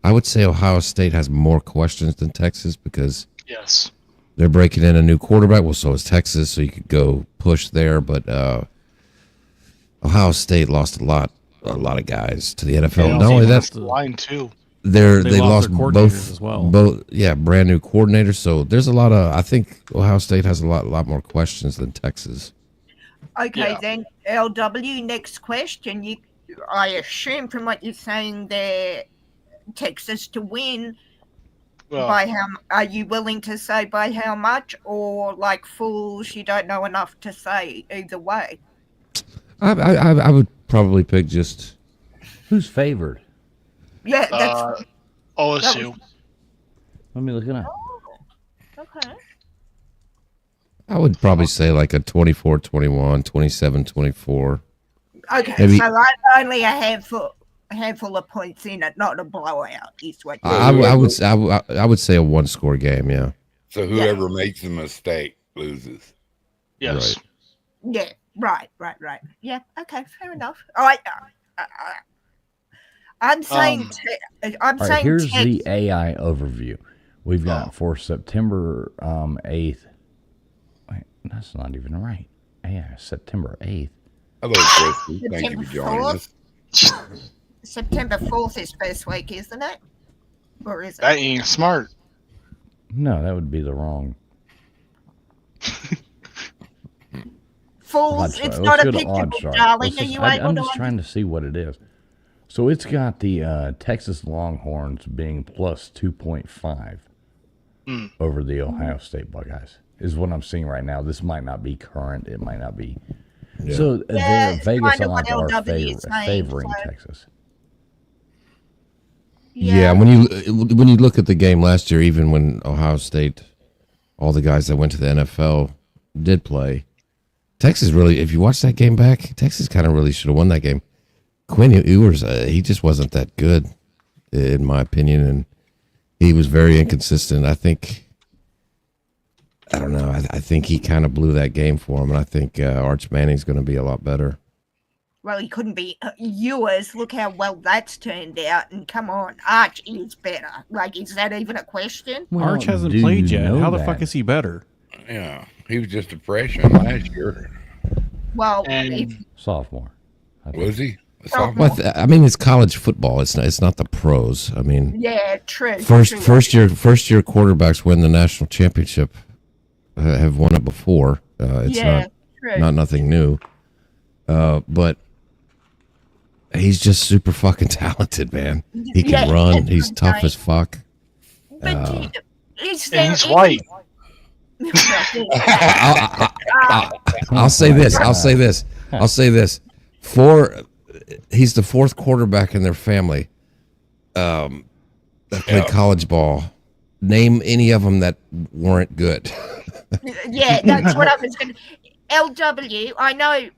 I would say Ohio State has more questions than Texas because Yes. they're breaking in a new quarterback. Well, so is Texas, so you could go push there. But Ohio State lost a lot of guys to the NFL. They Not also only that, lost the line too. they They lost lost their coordinators both as well. brand new coordinators. So there's a lot of, I think Ohio State has a lot more questions than Texas. Okay, Yeah. then LW. Next question. I assume from what you're saying, they're Texas to win. Well, By how are you willing to say by how much, or like fools you don't know enough to say either way? I would probably pick just Who's favored? Yeah, that's OSU. Let me look it up. okay. I would probably say like a 24-21, 27-24. Okay, Maybe- so only a handful of points in it, not a blowout, is what you're I would say a one score game. Yeah. So whoever makes a mistake loses. Yes. Yeah, right. Yeah, okay, fair enough. All right. I'm saying, I'm All right, saying, here's Texas. the AI overview. We've got for September 8th. Wait, that's not even right. AI, September 8th. Hello, Christy. Thank you for September joining 4th. us. September 4th is first week, isn't it? Or is it? That ain't smart. No, that would be the wrong. Fools, Odd it's chart. not Let's a go to picture odd book, chart. darling. Let's Are just- you I'm able just to? trying to see what it is. So it's got the Texas Longhorns being plus 2.5 over the Ohio State Buckeyes, is what I'm seeing right now. This might not be current. It might not be. So Yeah, it's Vegas kinda what odds are LW is saying, favoring so- Texas. Yeah, when you look at the game last year, even when Ohio State, all the guys that went to the NFL did play, Texas really, if you watch that game back, Texas kind of really should have won that game. Quinn Ewers, he just wasn't that good, in my opinion, and he was very inconsistent. I don't know. I think he kind of blew that game for him, and I think Arch Manning's going to be a lot better. Well, he couldn't be yours. Look how well that's turned out. And come on, Arch is better. Like, is that even a question? Well, Arch hasn't do played you yet. know How the that? fuck is he better? Yeah, he was just a freshman last year. Well, And- if, Sophomore. I think. Was he? A Oh, sophomore? Well, I mean, it's college football. It's not the pros. I mean, yeah, true. first true. year quarterbacks win the national championship, have won it before. It's Yeah, true. not nothing new. But he's just super fucking talented, man. He can Yeah, run. that's He's what tough I'm as fuck. But is there And he's any- white. I'll say this. He's the fourth quarterback in their family that played college ball. Name any of them that weren't good. Yeah, that's what I was going to. LW, I know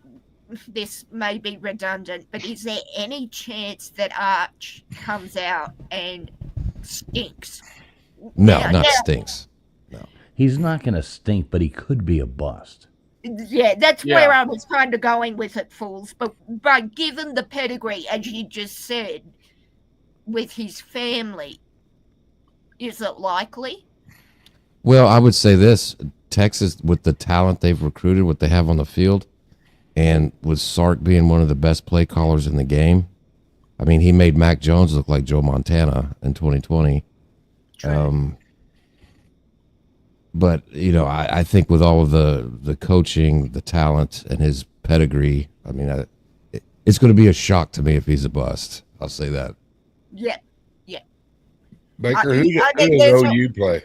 this may be redundant, but is there any chance that Arch comes out and stinks? No, Yeah, not yeah. stinks. He's not going to stink, but he could be a bust. Yeah, that's Yeah. where I was kind of going with it, fools. But given the pedigree, as you just said, with his family, is it likely? Well, I would say this: Texas, with the talent they've recruited, what they have on the field, and with Sark being one of the best play callers in the game, I mean, he made Mac Jones look like Joe Montana in 2020. But I think with all of the coaching, the talent, and his pedigree, I mean, it's going to be a shock to me if he's a bust. I'll say that. Yeah. Baker, I who think does there's OU play?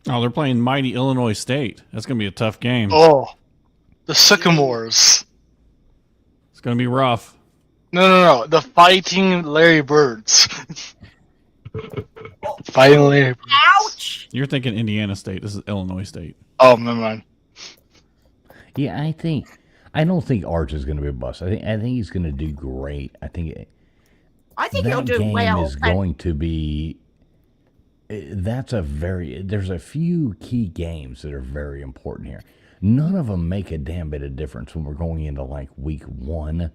Oh, they're playing mighty Illinois State. That's going to be a tough game. Oh, the Sycamores. It's going to be rough. No. The Fighting Larry Birds. Fighting Larry Birds. Ouch! You're thinking Indiana State. This is Illinois State. Oh, never mind. Yeah, I don't think Arch is going to be a bust. I think he's going to do great. I think he'll that do game well. is going to be. There's a few key games that are very important here. None of them make a damn bit of difference when we're going into like week 1.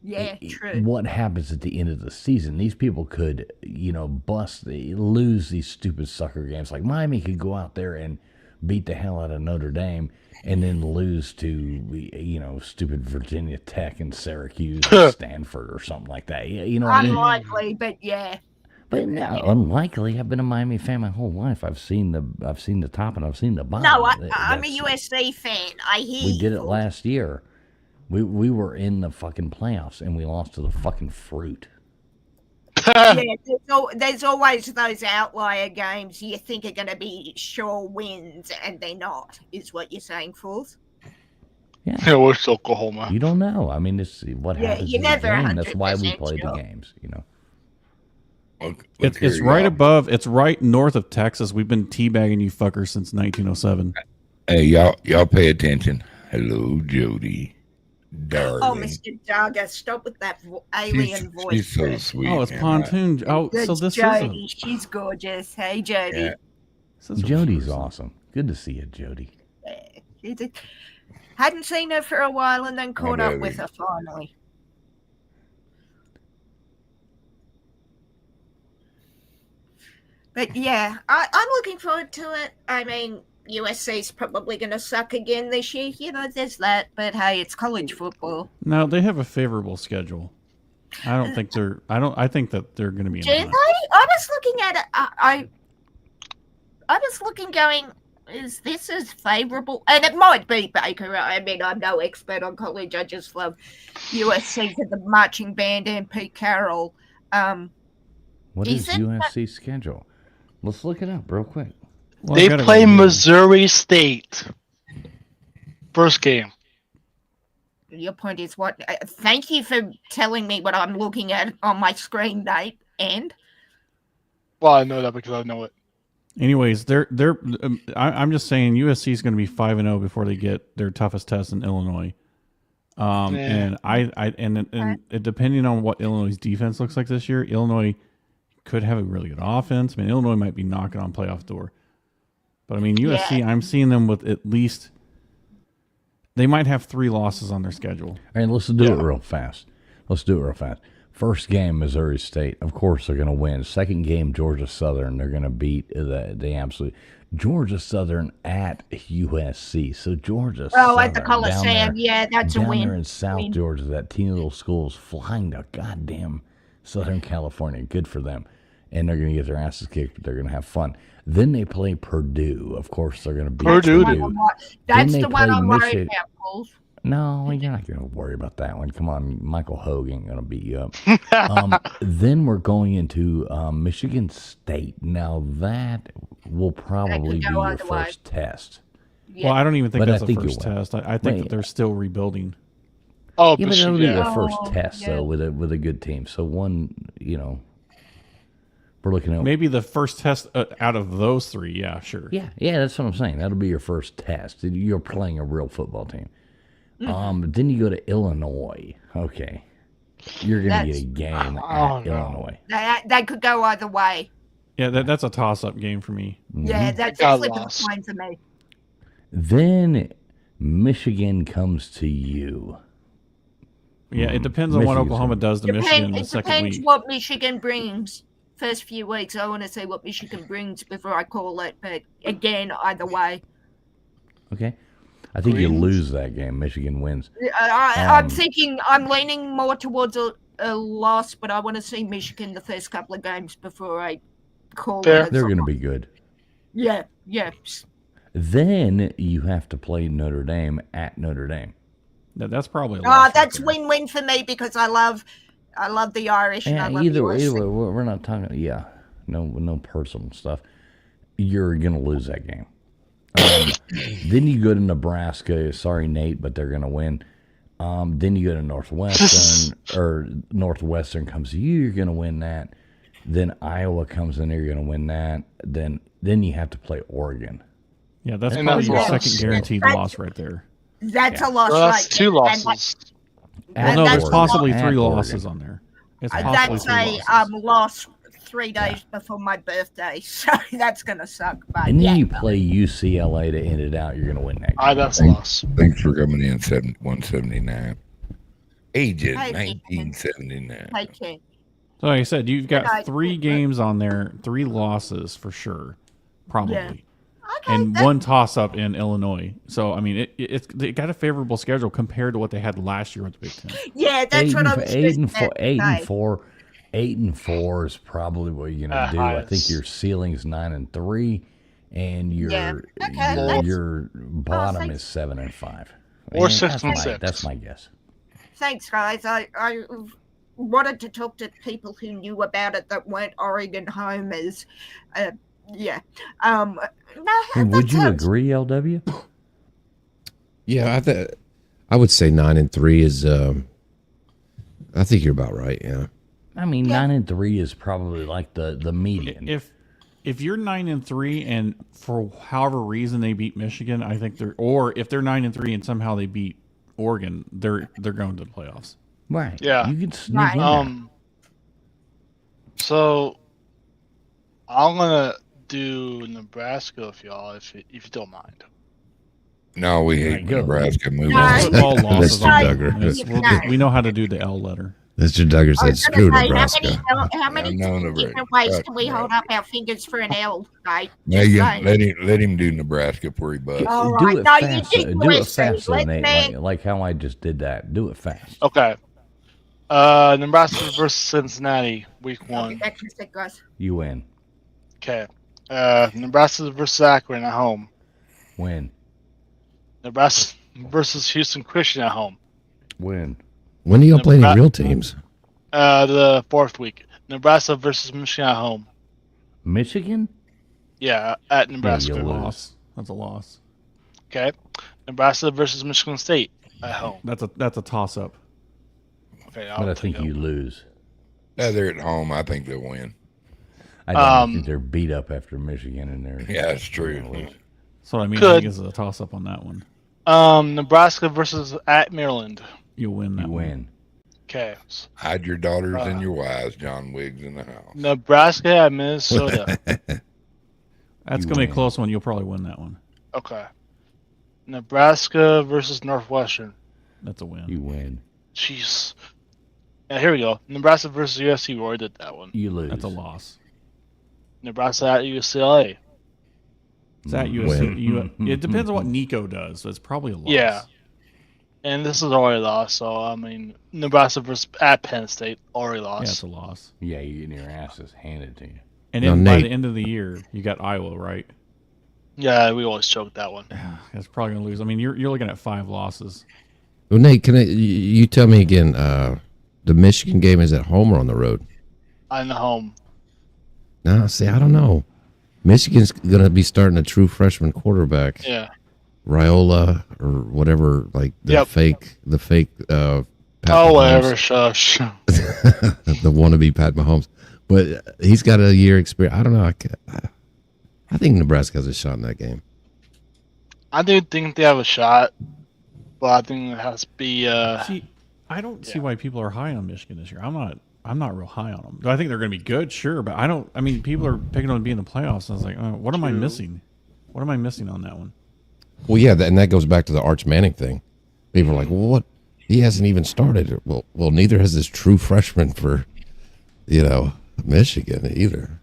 Yeah, true. What happens at the end of the season? These people could, lose these stupid sucker games. Like Miami could go out there and beat the hell out of Notre Dame and then lose to, stupid Virginia Tech and Syracuse and Stanford or something like that. You know what I mean? Unlikely, but yeah. But no, unlikely. I've been a Miami fan my whole life. I've seen the top and I've seen the bottom. No, I'm a USC fan. I hear We did it folks. last year. We were in the fucking playoffs and we lost to the fucking Fruit. Yeah, there's always those outlier games you think are going to be sure wins, and they're not, is what you're saying, Fools? Yeah. Yeah, where's Oklahoma? You don't know. I mean, it's what Yeah, happens you're in the never game. That's why we 100% play the sure. games, Look It's here, right y'all. above. It's right north of Texas. We've been teabagging you fuckers since 1907. Hey, y'all pay attention. Hello, Jody. Darling. Oh, Mr. Duggar, stop with that alien voice. She's so Chris. sweet. Oh, it's man. pontoon. Oh, so That's this Jody. is She's gorgeous. Hey, Jody. Yeah. Jody's awesome. Good to see you, Jody. Hadn't seen her for a while and then caught up baby. with her finally. But yeah, I'm looking forward to it. I mean, USC's probably going to suck again this year. There's that. But hey, it's college football. No, they have a favorable schedule. I think that they're going to be in Do the they? hunt. I was looking at it. I was looking, going, is this as favorable? And it might be, Baker. I mean, I'm no expert on college. I just love USC for the marching band and Pete Carroll. What is Isn't USC's schedule? Let's look it up real quick. Well, I They gotta play go. Missouri State. First game. Your point is what? Thank you for telling me what I'm looking at on my screen, Nate. And Well, I know that because I know it. Anyways, I'm just saying USC is going to be 5-0 before they get their toughest test in Illinois. Yeah. And depending on what Illinois' defense looks like this year, Illinois could have a really good offense. I mean, Illinois might be knocking on playoff door. But I mean, USC, Yeah. I'm seeing them with at least they might have 3 losses on their schedule. All right, let's do it real fast. First game, Missouri State. Of course, they're going to win. Second game, Georgia Southern. They're going to beat the absolute Georgia Southern at USC. So Georgia Southern. at the Coliseum, yeah, that's a down win. there in South Win. Georgia, that teeny little school's flying to goddamn Southern California. Good for them. And they're going to get their asses kicked, but they're going to have fun. Then they play Purdue. Of course, they're going to beat Purdue. That's they the one play I'm worried Michigan. about, Paul. No, you're not going to worry about that one. Come on, Michael Hogan ain't going to beat you up. Then we're going into Michigan State. Now that will probably go be your either way. first test. Yeah. Well, I don't even think But I that's the think you first will. test. I think Wait. that they're still rebuilding. Oh, Yeah, but it'll be Michigan. their first Oh, test yeah. though with a good team. So one, we're looking at Maybe the first test out of those 3, yeah, sure. Yeah, that's what I'm saying. That'll be your first test. You're playing a real football team. Then you go to Illinois. Okay, you're gonna get a game Oh, at no. Illinois. That could go either way. Yeah, that's a toss-up game for me. Yeah, that's Got a flip of the lost. coin for me. Then Michigan comes to you. Yeah, it depends on what Michigan's Oklahoma gonna- does to Michigan in the It second depends week. what Michigan brings. First few weeks, I want to see what Michigan brings before I call it. But again, either way, Okay. I think you Greens? lose that game. Michigan wins. I'm Um, thinking I'm leaning more towards a loss, but I want to see Michigan the first couple of games before I call Fair. it. They're going to be good. Yeah. Then you have to play Notre Dame at Notre Dame. That's probably a loss right That's there. win-win for me because I love the Irish and I And love either USC. way, we're not talking. Yeah, no personal stuff. You're going to lose that game. Then you go to Nebraska. Sorry, Nate, but they're going to win. Then you go to Northwestern, or Northwestern comes to you. You're going to win that. Then Iowa comes in there. You're going to win that. Then you have to play Oregon. Yeah, that's And probably that's your a loss. second guaranteed That's- loss right there. That's a loss, So that's right? two there. losses. Well, And no, there's that's possibly At 3 Oregon. losses on there. It's And possibly that's 3 a losses. loss 3 days before my birthday, so that's gonna suck. But And then yeah, you play UCLA to end it out. You're going to win that game. That's a loss. Thanks for coming in. 179. Ages Hey, 1979. take care. So like I said, you've Okay. got 3 games on there, 3 losses for sure, probably. Yeah. Okay, And that- 1 toss-up in Illinois. So, I mean, it got a favorable schedule compared to what they had last year with the Big Ten. Yeah, that's what I was eight and just four, about to eight and say. four, 8 and 4 is probably what you're gonna do. I think highest. your ceiling's 9 and 3, and your Yeah, okay, that's- your bottom thanks. is 7 and 5. Or And 6 that's and my- 6. That's my guess. Thanks, guys. I wanted to talk to people who knew about it that weren't Oregon homers. Yeah. No, And that would you sounds- agree, LW? Yeah, I would say 9 and 3 is. I think you're about right. Yeah. I mean, Yeah. 9 and 3 is probably like the median. If you're 9 and 3 and for however reason they beat Michigan, I think if they're 9 and 3 and somehow they beat Oregon, they're going to the playoffs. Right. Yeah. You can sneak Right. in there. So I'm gonna do Nebraska with y'all if you don't mind. No, we hate Alright, go. Nebraska. Move No, on. Put all losses Mr. on Duggar. there. We know how to do the L letter. Mr. Duggar I said, was "Screw gonna say, Nebraska." how many no, Nebraska. different ways Right, can we hold right. up our fingers for an L, right? Megan, saying. let him do Nebraska before he busts. All do right. it No, you fast. did Do it USC. fast, though, Let Nate. me- Like how I just did that. Do it fast. Okay. Nebraska versus Cincinnati, week 1. That's just it, guys. You win. Okay. Nebraska versus Akron at home. Win. Nebraska versus Houston Christian at home. Win. When do y'all play any Nebra- real teams? The 4th week. Nebraska versus Michigan at home. Michigan? Yeah, at Nebraska. you'll lose. Loss. That's a loss. Okay. Nebraska versus Michigan State at home. That's a toss up. Okay, But I take think it. you lose. They're at home. I think they'll win. I don't think they're beat up after Michigan and they're Yeah, that's true. That's what I mean. I Could. think it's a toss up on that one. Nebraska versus at Maryland. You'll win that you one. win. Okay. Hide your daughters and your wives, John Wiggs in the house. Nebraska at Minnesota. That's You gonna be a win. close one. You'll probably win that one. Okay. Nebraska versus Northwestern. That's a win. You win. Jeez. Yeah, here we go. Nebraska versus USC. We already did that one. You lose. That's a loss. Nebraska at UCLA. Is that Win. USC? It depends on what Nico does. So it's probably a loss. Yeah. And this is already lost, so I mean, Nebraska versus at Penn State already Yeah, it's lost. a loss. Yeah, you're getting your asses handed to you. And Now, then by Nate- the end of the year, you got Iowa, right? Yeah, we always choked that one. That's probably gonna lose. I mean, you're looking at 5 losses. Well, Nate, you tell me again? The Michigan game is at home or on the road? On the home. No, see, I don't know. Michigan's gonna be starting a true freshman quarterback, Yeah. Raiola or whatever, like the Yep. fake. Pat Oh, Mahomes. whatever. Shush. The wannabe Pat Mahomes, but he's got a year experience. I don't know. I think Nebraska has a shot in that game. I do think they have a shot, but I think it has to be. See, I don't see Yeah. why people are high on Michigan this year. I'm not real high on them. Do I think they're going to be good? Sure, but I don't. I mean, people are picking them to be in the playoffs. And I was like, what am I missing? What am I missing on that one? Well, yeah, and that goes back to the Arch Manning thing. People are like, "Well, what? He hasn't even started." Well, neither has this true freshman for, Michigan either.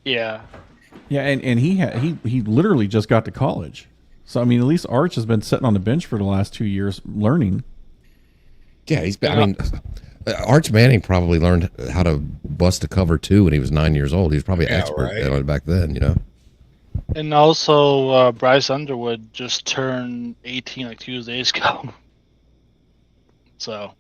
Yeah. Yeah, and he literally just got to college, So I mean, at least Arch has been sitting on the bench for the last 2 years learning. Yeah, he's been. I mean, Arch Manning probably learned how to bust a cover too when he was 9 years old. He was probably an Yeah, expert right. at it back then. You know. And also, Bryce Underwood just turned 18 like 2 days ago. So,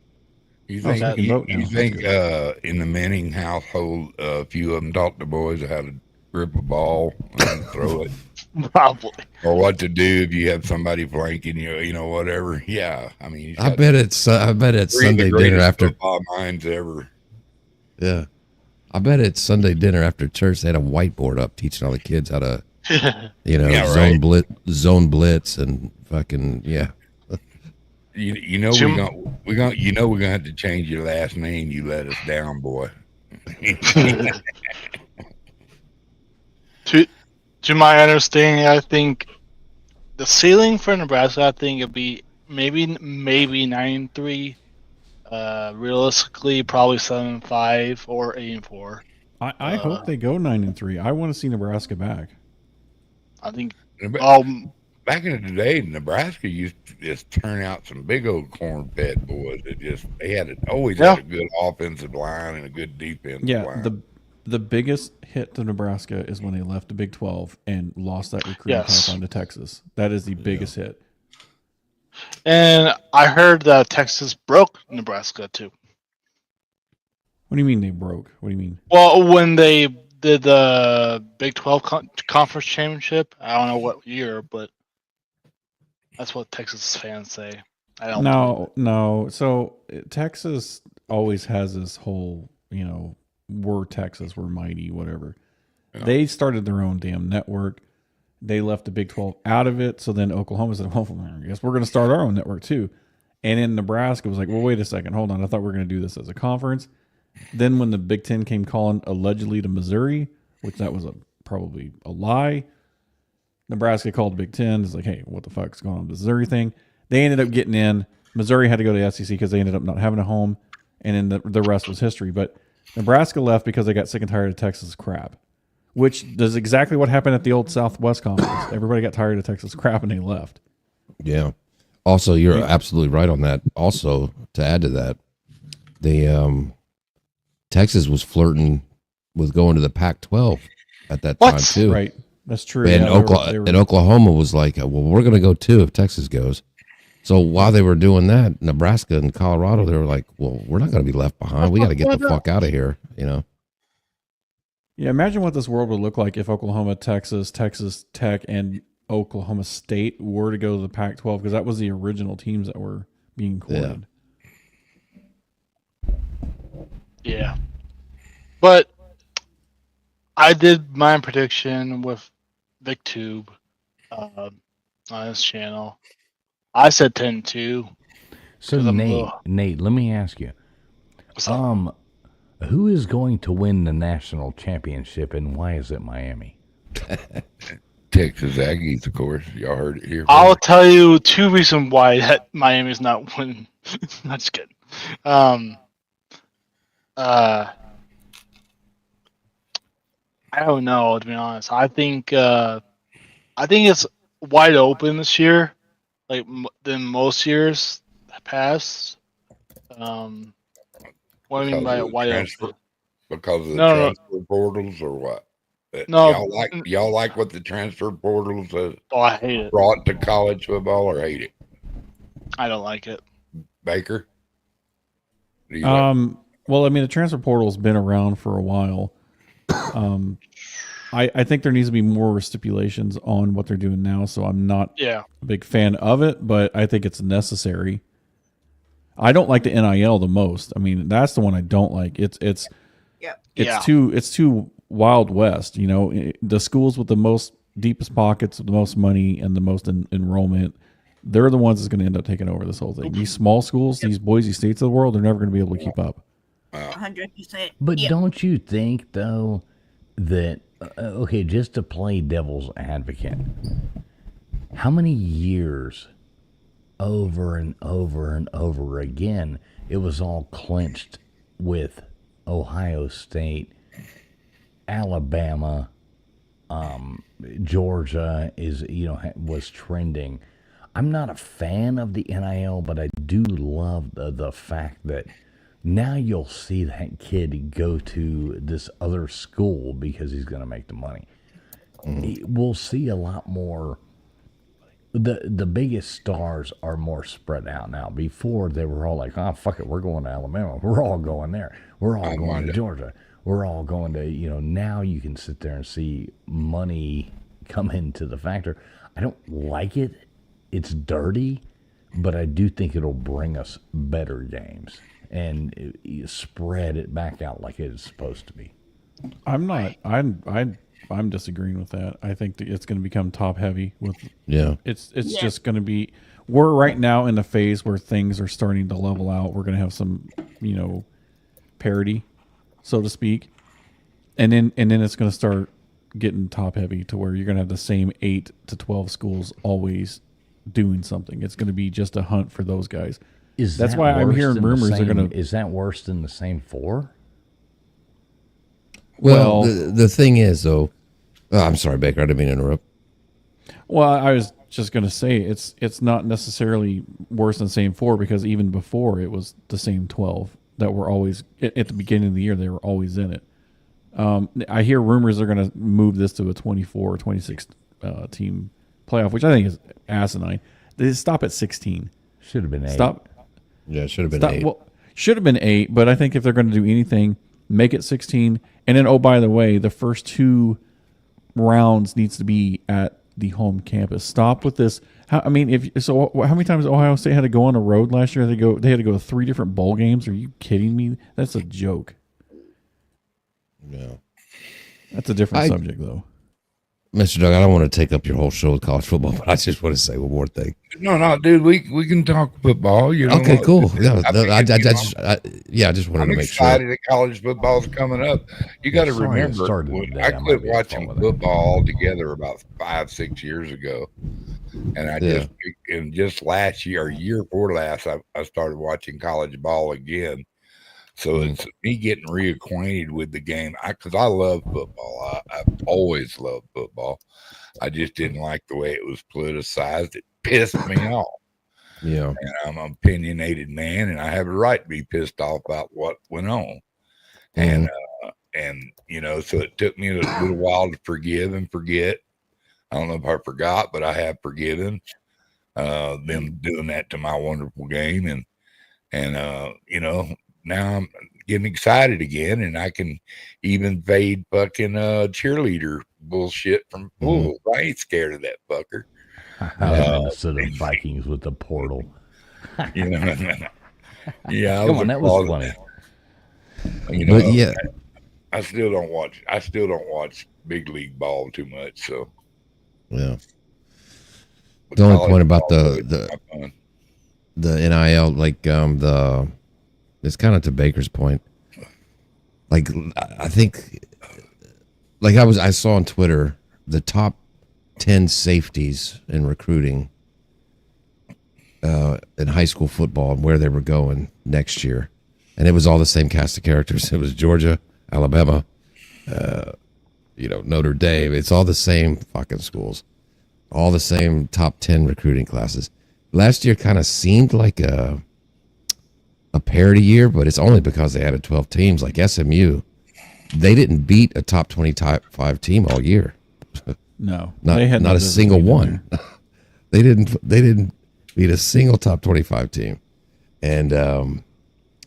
You Oh, think so he can you, vote now. you That's think good. in the Manning household, a few of them taught the boys how to grip a ball and throw it, probably. or what to do if you have somebody flanking you, whatever. Yeah, I mean, he's I got bet it's three of Sunday the dinner greatest after. football minds ever. Yeah, I bet it's Sunday dinner after church. They had a whiteboard up teaching all the kids how to, Yeah, zone right. blitz, and fucking yeah. You know Jim- we're gonna have to change your last name. You let us down, boy. to my understanding, I think the ceiling for Nebraska, I think it'd be maybe 9-3. Realistically, probably 7-5 or 8-4. I hope they go 9-3. I want to see Nebraska back. I think. But back in the day, Nebraska used to just turn out some big old corn-fed boys. Always Yeah. had a good offensive line and a good defensive Yeah, line. the biggest hit to Nebraska is when they left the Big 12 and lost that recruiting Yes. pipeline to Texas. That is the biggest hit. And I heard that Texas broke Nebraska too. What do you mean they broke? What do you mean? Well, when they did the Big 12 conference championship, I don't know what year, but that's what Texas fans say. I don't. No. So Texas always has this whole, we're Texas, we're mighty, whatever. Yeah. They started their own damn network. They left the Big 12 out of it. So then Oklahoma said, well, I guess we're going to start our own network too. And then Nebraska was like, well, wait a second. Hold on. I thought we were going to do this as a conference. Then when the Big 10 came calling allegedly to Missouri, which that was probably a lie, Nebraska called the Big 10. It's like, hey, what the fuck's going on with the Missouri thing? They ended up getting in. Missouri had to go to the SEC because they ended up not having a home. And then the rest was history. But Nebraska left because they got sick and tired of Texas crap, which is exactly what happened at the old Southwest Conference. Everybody got tired of Texas crap and they left. Yeah. Also, you're absolutely right on that. Also, to add to that, the Texas was flirting with going to the Pac-12 at that What? time too. Right. That's true. And, Yeah, and Oklahoma was like, well, we're going to go too if Texas goes. So while they were doing that, Nebraska and Colorado, they were like, well, we're not going to be left behind. We got to get the fuck out of here, Yeah, imagine what this world would look like if Oklahoma, Texas, Texas Tech, and Oklahoma State were to go to the Pac-12, because that was the original teams that were being courted. Yeah. But I did my prediction with VicTube on his channel. I said 10-2. So 'Cause I'm Nate, let me ask you. What's up? Who is going to win the national championship, and why is it Miami? Texas Aggies, of course. Y'all heard it here. I'll tell you 2 reasons why that Miami's not winning. Not just kidding. I don't know, to be honest. I think it's wide open this year, like than most years past. What do I mean by wide open? Because of the No. transfer portals, or what? No. y'all like what the transfer portals Oh, I hate it. brought to college football, or hate it? I don't like it. Baker? Do you like- Well, I mean, the transfer portal's been around for a while. I think there needs to be more stipulations on what they're doing now, so I'm not Yeah. a big fan of it, but I think it's necessary. I don't like the NIL the most. I mean, that's the one I don't like. It's Yeah. too Wild West. The schools with the most deepest pockets, the most money, and the most enrollment, they're the ones that's going to end up taking over this whole thing. These small schools, these Boise States of the world, they're never going to be able to keep up. 100%. But Yeah. don't you think, though, that, okay, just to play devil's advocate, how many years over and over and over again it was all clinched with Ohio State, Alabama, Georgia is, was trending. I'm not a fan of the NIL, but I do love the fact that now you'll see that kid go to this other school because he's going to make the money. We'll see a lot more. The biggest stars are more spread out now. Before they were all like, "Oh fuck it, we're going to Alabama. We're all going there. We're all going to Georgia. We're all going to." Now you can sit there and see money come into the factor. I don't like it. It's dirty, but I do think it'll bring us better games and spread it back out like it is supposed to be. I'm disagreeing with that. I think that it's going to become top heavy with. Yeah. It's Yeah. just going to be. We're right now in the phase where things are starting to level out. We're going to have some, parity, so to speak, and then it's going to start getting top heavy to where you're going to have the same 8 to 12 schools always doing something. It's going to be just a hunt for those guys. That's why I'm hearing rumors they're going to. Is that worse than the same 4? Well, Well- the thing is, though. Oh, I'm sorry, Baker. I didn't mean to interrupt. Well, I was just going to say it's not necessarily worse than the same 4 because even before it was the same 12 that were always at the beginning of the year. They were always in it. I hear rumors they're going to move this to a 24 or 26 team playoff, which I think is asinine. They stop at 16. Should have been 8. Stop. Yeah, it should have been Stop. 8. Well, should have been 8, but I think if they're going to do anything, make it 16. And then, oh, by the way, the first 2 rounds needs to be at the home campus. Stop with this. How many times Ohio State had to go on a road last year? They had to go to 3 different bowl games. Are you kidding me? That's a joke. Yeah. That's a different subject, though. Mr. Doug, I don't want to take up your whole show with college football, but I just want to say one more thing. No, dude, we can talk football. Okay, cool. Yeah, I just wanted I'm to make sure. excited that college football's coming up. You got to Sorry it remember, started when today. I I quit might be at watching fault with that. football altogether about 5-6 years ago, and just last year or year before last, I started watching college ball again. So it's me getting reacquainted with the game. Because I love football. I've always loved football. I just didn't like the way it was politicized. It pissed me off. Yeah. And I'm an opinionated man, and I have a right to be pissed off about what went on. And so it took me a little while to forgive and forget. I don't know if I forgot, but I have forgiven them doing that to my wonderful game, and now I'm getting excited again, and I can even fade fucking cheerleader bullshit from fools. I ain't scared of that fucker. Minnesota Vikings with the portal. Yeah, Come on, that was funny. But yeah, I still don't watch big league ball too much. So yeah. but The only college point about ball the- is the- my fun. The NIL, it's kind of to Baker's point. Like, I think, I saw on Twitter the top 10 safeties in recruiting in high school football and where they were going next year. And it was all the same cast of characters. It was Georgia, Alabama, Notre Dame. It's all the same fucking schools, all the same top 10 recruiting classes. Last year kind of seemed like a parity year, but it's only because they added 12 teams. Like SMU, they didn't beat a top 25 team all year. No, Not they had not no a single business being one. They didn't beat a single top 25 team. And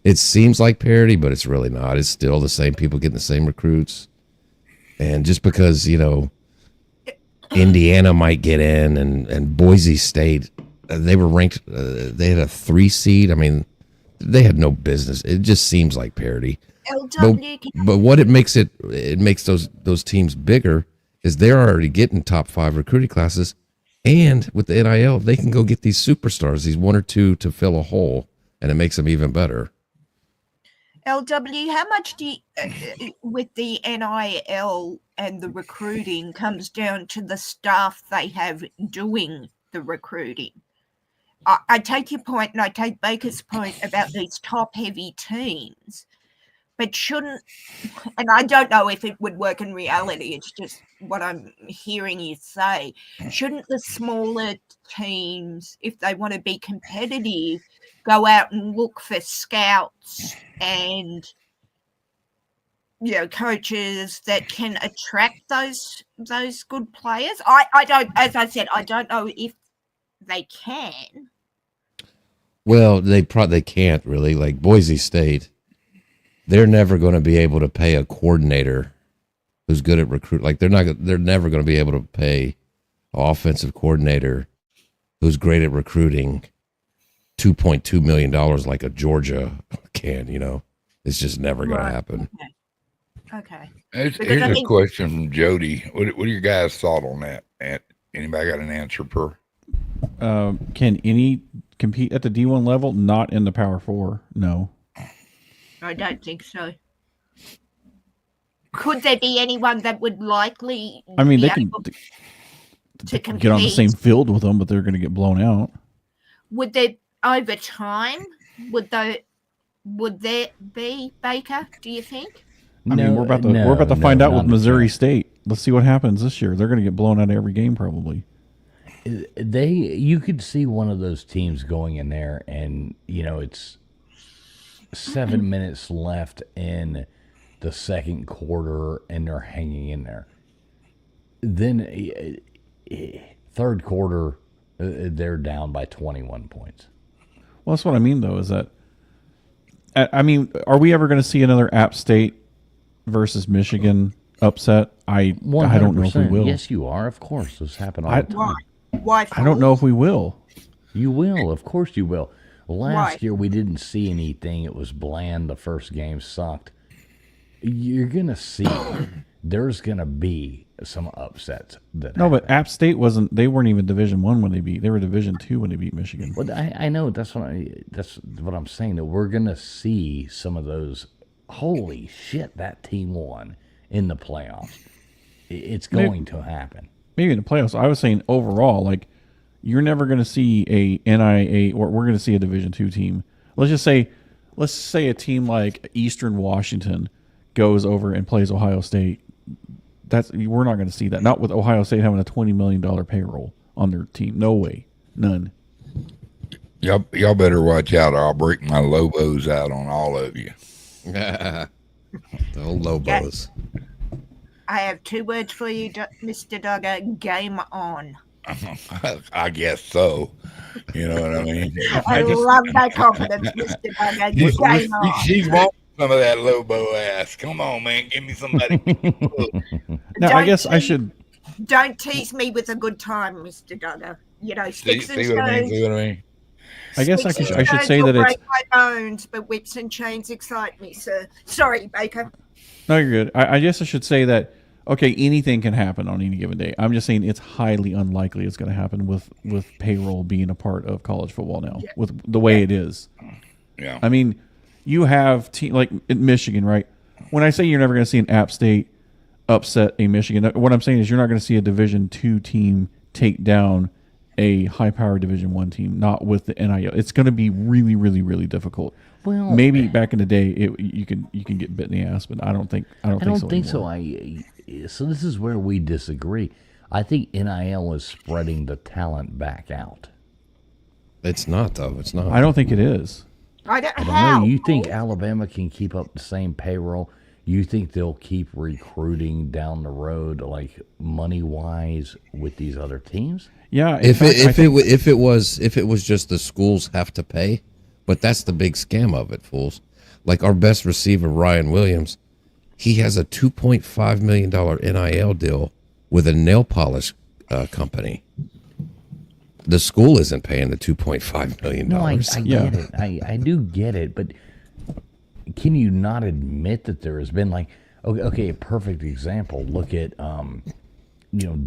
it seems like parity, but it's really not. It's still the same people getting the same recruits. And just because, Indiana might get in and Boise State, they were ranked, they had a 3 seed. I mean, they had no business. It just seems like parity. LW, But what it makes those teams bigger is they're already getting top 5 recruiting classes, and with the NIL, they can go get these superstars, these 1 or 2 to fill a hole, and it makes them even better. LW, how much do you, with the NIL and the recruiting comes down to the staff they have doing the recruiting? I take your point, and I take Baker's point about these top-heavy teams, But shouldn't, and I don't know if it would work in reality, it's just what I'm hearing you say, shouldn't the smaller teams, if they want to be competitive, go out and look for scouts and coaches that can attract those good players? I don't, as I said, I don't know if they can. Well, they can't really. Like Boise State, they're never going to be able to pay a coordinator who's good at recruit. Like they're never going to be able to pay an offensive coordinator who's great at recruiting $2.2 million like a Georgia can. It's just never going to happen. Okay. Here's a question from Jody. What are your guys' thought on that? Anybody got an answer per? Can any compete at the D1 level? Not in the Power 4. No. I don't think so. Could there be anyone that would likely? I mean, be they can able to compete? get on the same field with them, but they're going to get blown out. Would there over time? Would there be, Baker? Do you think? I mean, we're about to find out with Missouri State. Let's see what happens this year. They're going to get blown out of every game probably. You could see one of those teams going in there, and it's 7 minutes left in the second quarter, and they're hanging in there. Then third quarter, they're down by 21 points. Well, that's what I mean, though, is that, I mean, are we ever going to see another App State versus Michigan upset? I don't know if we will. Yes, you are. Of course. This happen all the time. Why? I don't know if we will. You will. Of course you will. Last year we didn't see anything. It was bland. The first game sucked. You're going to see there's going to be some upsets. But App State they weren't even Division I when they were Division II when they beat Michigan. Well, I know. That's what I'm saying, that we're going to see some of those. Holy shit, that team won in the playoffs. It's going to happen. Maybe in the playoffs. I was saying overall, like, you're never going to see a NIA, or we're going to see a Division II team. Let's say a team like Eastern Washington goes over and plays Ohio State. We're not going to see that. Not with Ohio State having a $20 million payroll on their team. No way. None. Y'all better watch out, or I'll break my Lobos out on all of you. The old Lobos. I have 2 words for you, Mr. Duggar. Game on. I guess so. You know what I mean? I love that confidence, Mr. Duggar. Game on. She's wanting some of that Lobo ass. Come on, man. Give me somebody. Now, I guess I should. Don't tease me with a good time, Mr. Duggar. Sticks and see what I stones. mean? I guess I should say that break my bones, but whips and chains excite me, sir. Sorry, Baker. No, you're good. I guess I should say that, okay, anything can happen on any given day. I'm just saying it's highly unlikely it's going to happen with payroll being a part of college football now, with the way it is. Yeah. I mean, you have like in Michigan, right? When I say you're never going to see an App State upset a Michigan, what I'm saying is you're not going to see a Division II team take down a high-powered Division I team, not with the NIL. It's going to be really, really, really difficult. Well, maybe back in the day, you can get bit in the ass, but I don't think so. So this is where we disagree. I think NIL is spreading the talent back out. It's not, though. It's not. I don't think it is. I don't know. You think Alabama can keep up the same payroll? You think they'll keep recruiting down the road, like money-wise, with these other teams? Yeah. If it was just the schools have to pay, but that's the big scam of it, fools. Like our best receiver, Ryan Williams, he has a $2.5 million NIL deal with a nail polish company. The school isn't paying the $2.5 million. No, I get it. I do get it, but can you not admit that there has been, like, okay, a perfect example. Look at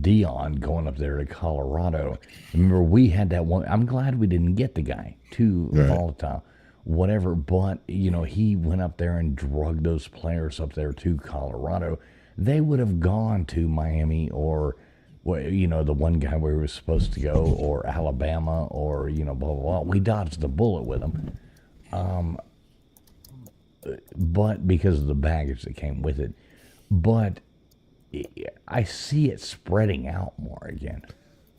Dion going up there to Colorado. Remember, we had that one. I'm glad we didn't get the guy, too volatile, whatever. But he went up there and drugged those players up there to Colorado. They would have gone to Miami or, the one guy where he was supposed to go, or Alabama, or blah blah blah. We dodged the bullet with them. but because of the baggage that came with it. But I see it spreading out more again.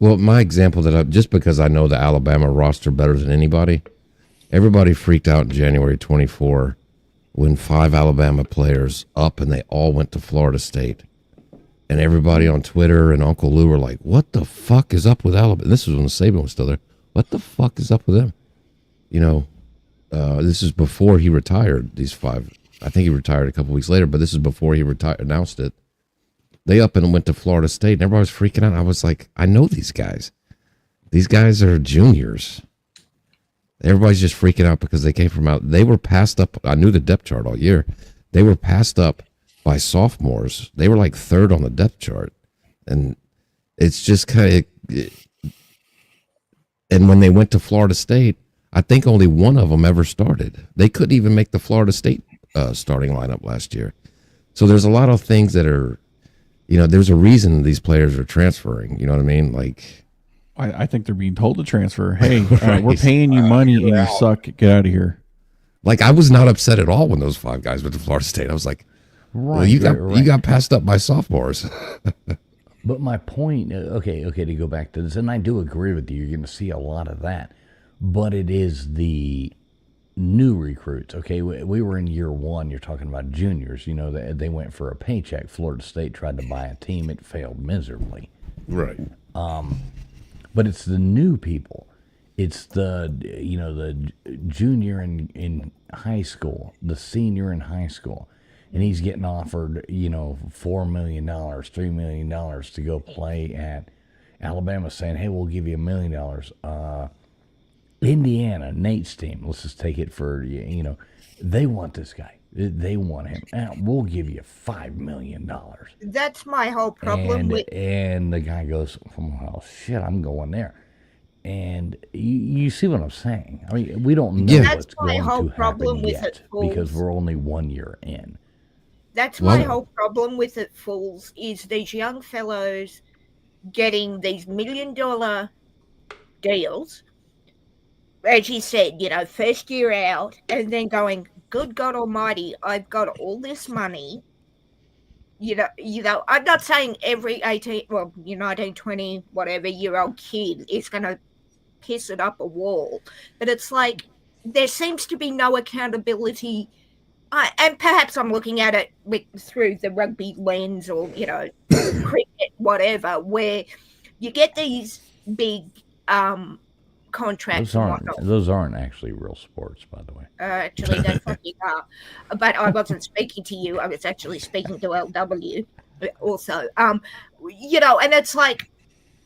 Well, my example just because I know the Alabama roster better than anybody, everybody freaked out in January 24 when 5 Alabama players up and they all went to Florida State. And everybody on Twitter and Uncle Lou were like, what the fuck is up with Alabama? This was when Saban was still there. What the fuck is up with them? You know, this is before he retired, these 5. I think he retired a couple weeks later, but this is before he announced it. They up and went to Florida State, and everybody was freaking out. I was like, I know these guys. These guys are juniors. Everybody's just freaking out because they came from out. They were passed up. I knew the depth chart all year. They were passed up by sophomores. They were like 3rd on the depth chart. And it's just kind of... And when they went to Florida State, I think only one of them ever started. They couldn't even make the Florida State starting lineup last year. So there's a lot of things that are... You know, there's a reason these players are transferring. You know what I mean? Like, I think they're being told to transfer. Hey, we're paying you money and you suck. Get out of here. like I was not upset at all when those 5 guys went to Florida State. I was like, well, you got passed up by sophomores. But my point, okay, to go back to this, and I do agree with you. You're going to see a lot of that, but it is the new recruits. Okay, we were in year 1. You're talking about juniors. You know, they went for a paycheck. Florida State tried to buy a team. It failed miserably. Right. But it's the new people. It's the junior in high school, the senior in high school, and he's getting offered $4 million, $3 million to go play at Alabama, saying, "Hey, we'll give you $1 million." Indiana, Nate's team. Let's just take it for they want this guy. They want him. We'll give you $5 million. That's my whole problem with. And the guy goes, "Oh shit, I'm going there." And you see what I'm saying? I mean, we don't know That's what's my going whole to problem happen with yet it, Fools. because we're only 1 year in. That's my whole problem with it, Fools, is these young fellows getting these $1 million deals. As you said, first year out, and then going, good God Almighty, I've got all this money. I'm not saying every 19, 20, whatever year old kid is going to piss it up a wall, but it's like there seems to be no accountability. And perhaps I'm looking at it through the rugby lens or, cricket, whatever, where you get these big contracts. Those aren't actually real sports, by the way. Actually, they fucking are. But I wasn't speaking to you. I was actually speaking to LW also. And it's like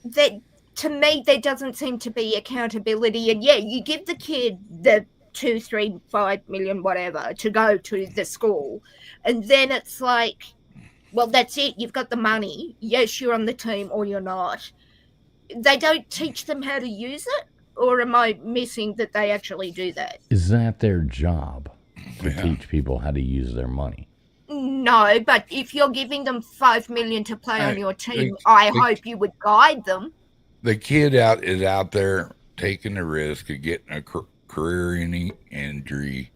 that. To me, there doesn't seem to be accountability. And yeah, you give the kid the 2, 3, 5 million, whatever, to go to the school, and then it's like, well, that's it. You've got the money. Yes, you're on the team, or you're not. They don't teach them how to use it. Or am I missing that they actually do that? Is that their job to teach people how to use their money? No, but if you're giving them $5 million to play on your team, I hope you would guide them. The kid is out there taking the risk of getting a career-ending injury,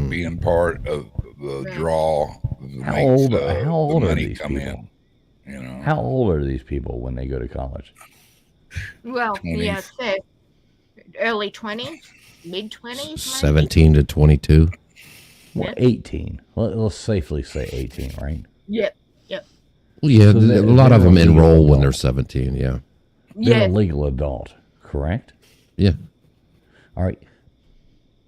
being part of the draw. How old the are money these come people? in. How old are these people when they go to college? Well, 20s. yeah, so early 20s, mid 20s, 17 to 22. Well, 18. Let's safely say 18, right? Yep. Well, yeah, So a lot they're of them a legal enroll when adult. they're 17. Yeah. They're a legal adult, correct? Yeah. All right.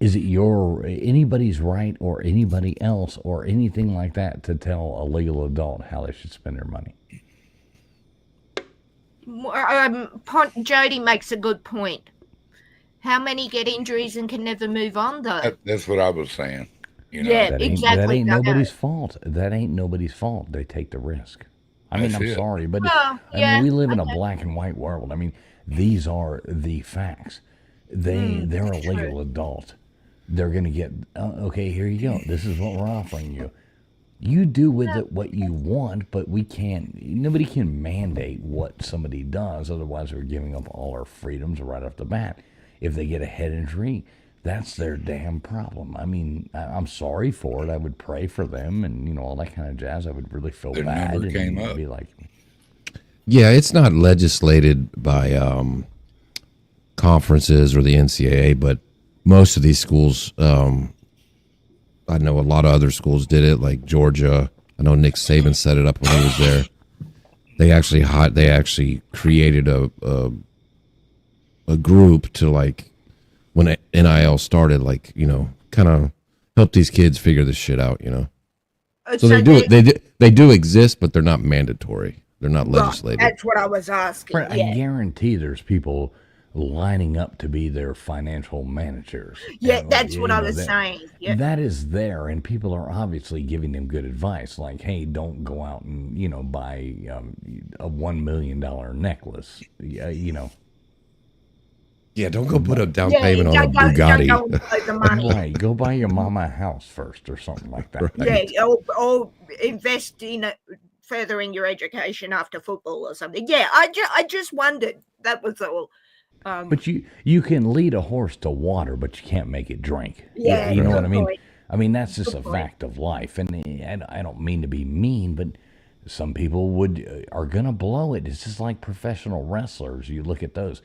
Is it anybody's right or anybody else or anything like that to tell a legal adult how they should spend their money? Jody makes a good point. How many get injuries and can never move on, though? That's what I was saying. Yeah, That exactly. ain't nobody's fault. That ain't nobody's fault. They take the risk. I mean, That's I'm it. sorry, but Well, we live in a black and white world. I mean, these are the facts. They're a legal adult. They're going to get, okay, here you go. This is what we're offering you. You do with it what you want, but nobody can mandate what somebody does. Otherwise, we're giving up all our freedoms right off the bat. If they get a head injury, that's their damn problem. I mean, I'm sorry for it. I would pray for them and, all that kind of jazz. I would really feel Their bad number and came up. be like, Yeah, it's not legislated by conferences or the NCAA, but most of these schools, I know a lot of other schools did it, like Georgia. I know Nick Saban set it up when he was there. They actually created a group to, like, when NIL started, like, kind of help these kids figure this shit out, So they do exist, but they're not mandatory. They're not legislated. That's what I was asking. I Yeah, guarantee there's people lining up to be their financial managers. yeah, And, that's what I was that, saying. Yeah. That is there, and people are obviously giving them good advice, like, "Hey, don't go out and buy a $1 million necklace." Yeah, don't go put a down Yeah, payment on a don't go Bugatti. blow the money. Right, go buy your mama a house first or something like that. Yeah, or invest in furthering your education after football or something. Yeah, I just wondered. That was all. But you can lead a horse to water, but you can't make it drink. Yeah, You know what good I mean? point. I mean, that's just Good a point. fact of life. And I don't mean to be mean, but some people are going to blow it. It's just like professional wrestlers. You look at those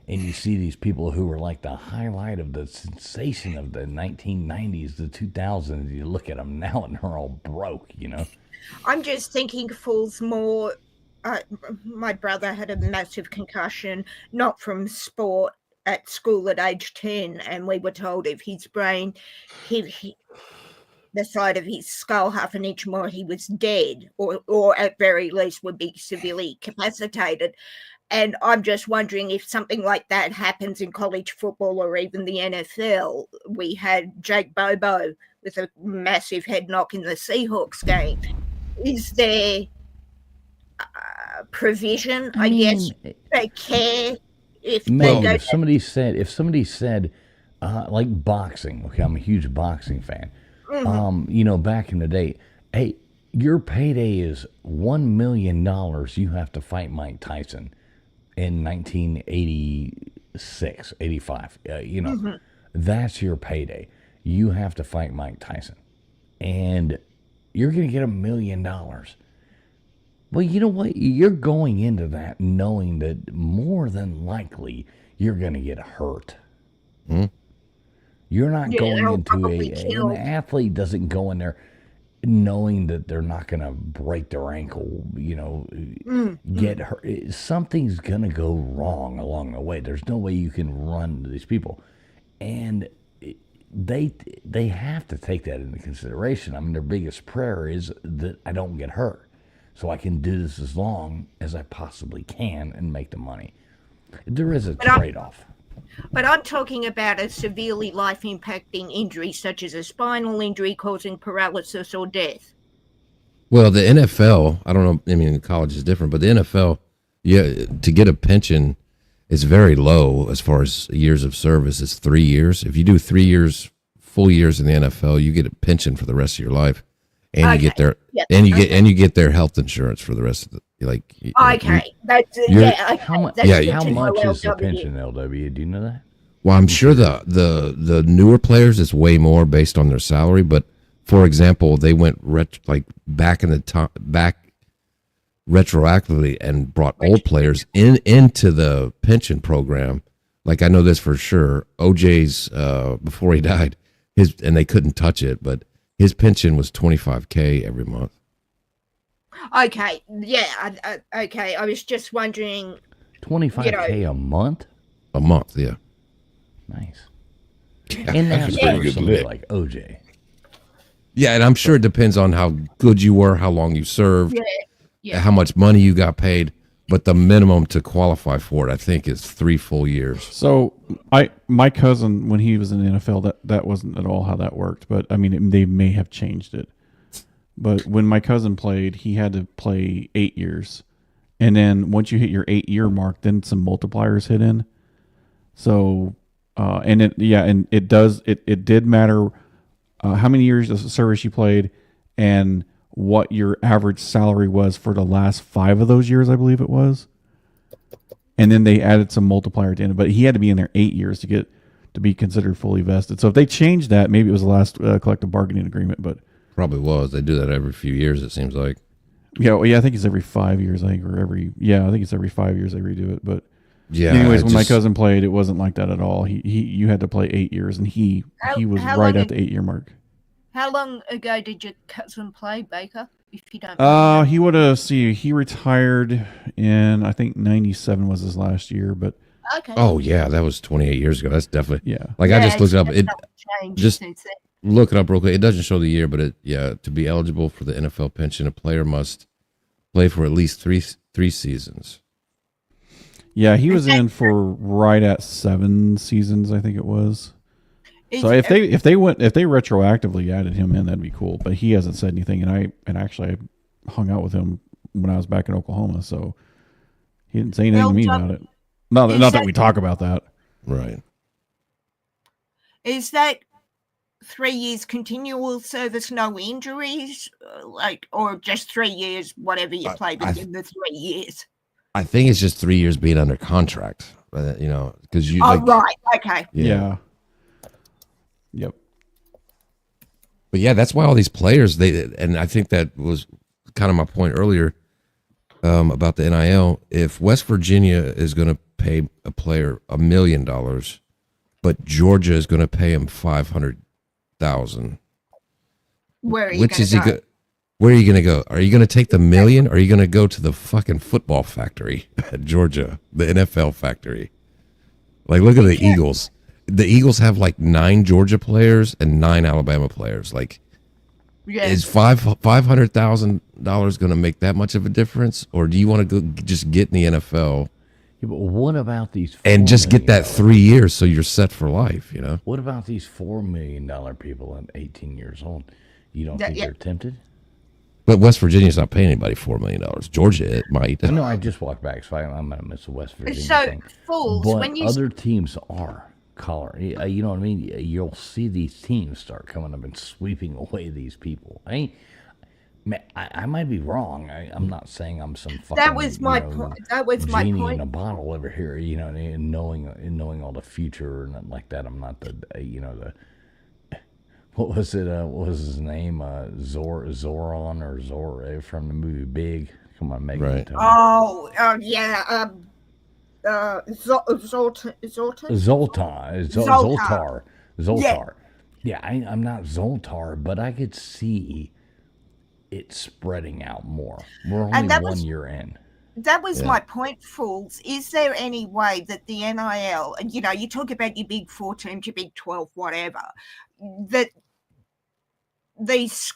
and you see these people who are like the highlight of the sensation of the 1990s, the 2000s. You look at them now and they're all broke, I'm just thinking falls more. My brother had a massive concussion, not from sport, at school at age 10, and we were told if his brain hit the side of his skull half an inch more, he was dead, or at very least would be severely incapacitated. And I'm just wondering if something like that happens in college football or even the NFL. We had Jake Bobo with a massive head knock in the Seahawks game. Is there provision, I guess, they care if they Maybe go if somebody said, like boxing. Okay, I'm a huge boxing fan. Back in the day, hey, your payday is $1 million. You have to fight Mike Tyson in 1986, 85. That's your payday. You have to fight Mike Tyson, and you're going to get $1 million. Well, you know what? You're going into that knowing that more than likely you're going to get hurt. You're not going they'll into probably an kill. athlete doesn't go in there knowing that they're not going to break their ankle, get hurt. Something's going to go wrong along the way. There's no way you can run to these people. And they have to take that into consideration. I mean, their biggest prayer is that I don't get hurt, so I can do this as long as I possibly can and make the money. There is a trade-off. But I'm talking about a severely life-impacting injury, such as a spinal injury causing paralysis or death. Well, the NFL, I don't know. I mean, college is different, but the NFL, to get a pension is very low as far as years of service. It's 3 years. If you do 3 years, full years in the NFL, you get a pension for the rest of your life, and you get their you get their health insurance for the rest of the That's How much that's is the LW. pension, LW? Do you know that? Well, I'm sure the newer players it's way more based on their salary. But for example, they went back in the back retroactively and brought old players into the pension program. Like, I know this for sure. OJ's before he died, and they couldn't touch it, but his pension was $25K every month. Okay, yeah, okay. I was just wondering. $25K a month. A month, yeah. Nice. And that's pretty for good somebody lick. like OJ. Yeah, and I'm sure it depends on how good you were, how long you served, Yeah. how much money you got paid. But the minimum to qualify for it, I think, is 3 full years. So my cousin, when he was in the NFL, that wasn't at all how that worked. But I mean, they may have changed it. But when my cousin played, he had to play 8 years, and then once you hit your 8-year mark, then some multipliers hit in. So, and it did matter how many years of service you played, and what your average salary was for the last 5 of those years, I believe it was. And then they added some multiplier at the end, but he had to be in there 8 years to be considered fully vested. So if they changed that, maybe it was the last collective bargaining agreement. But Probably was. They do that every few years, it seems like. yeah, I think it's every 5 years. I think I think it's every 5 years they redo it. But Yeah. anyways, I when my just- cousin played, it wasn't like that at all. You had to play 8 years, and he was How right long at the 8 year mark. How long ago did your cousin play, Baker? If you don't mind. He would have he retired in I think 97 was his last year, but Okay. Oh, yeah, that was 28 years ago. That's definitely. yeah. Like, I just looked it up. it's It not changed just- since then. Look it up real quick. It doesn't show the year, but to be eligible for the NFL pension, a player must play for at least three seasons. Yeah, he was in for right at 7 seasons, I think it was. So if they retroactively added him in, that'd be cool. But he hasn't said anything, and actually I hung out with him when I was back in Oklahoma, so he didn't say anything to me about it. Not that we talk about that. Right. Is that 3 years continual service, no injuries, or just 3 years, whatever you play within the 3 years? I think it's just 3 years being under contract, because you. Oh, right. Okay. Yeah. Yep. But yeah, that's why all these players and I think that was kind of my point earlier about the NIL. If West Virginia is going to pay a player $1 million, but Georgia is going to pay him $500,000, Where are you which is he going to go? Where are you going to go? Are you going to take the $1 million, or are you going to go to the fucking football factory at Georgia, the NFL factory? Like, look at the Eagles. The Eagles have like 9 Georgia players and 9 Alabama players. Like, is $500,000 going to make that much of a difference, or do you want to go just get in the NFL Yeah, but what about these and just get that $4 3 years so you're set for life? What about these $4 million people at 18 years old? You don't think they're tempted? But West Virginia's not paying anybody $4 million. Georgia, it might. No, I just walked back, so I'm gonna miss the West Virginia So, thing. fools, But when you other teams are you know what I mean? You'll see these teams start coming up and sweeping away these people. I might be wrong. I'm not saying I'm some fucking. that was my point. That was my genie in point. a bottle over here, and knowing all the future and nothing like that. I'm not the what was it? What was his name? Zoran or Zor from the movie Big. Come on, Megan. Right. Tell me. Oh, yeah. Zoltar. Zoltar. Yeah, I'm not Zoltar, but I could see it spreading out more. We're only that 1 was- year in. That was my point, fools. Is there any way that the NIL, and you talk about your big 4 teams, your big 12, whatever, that these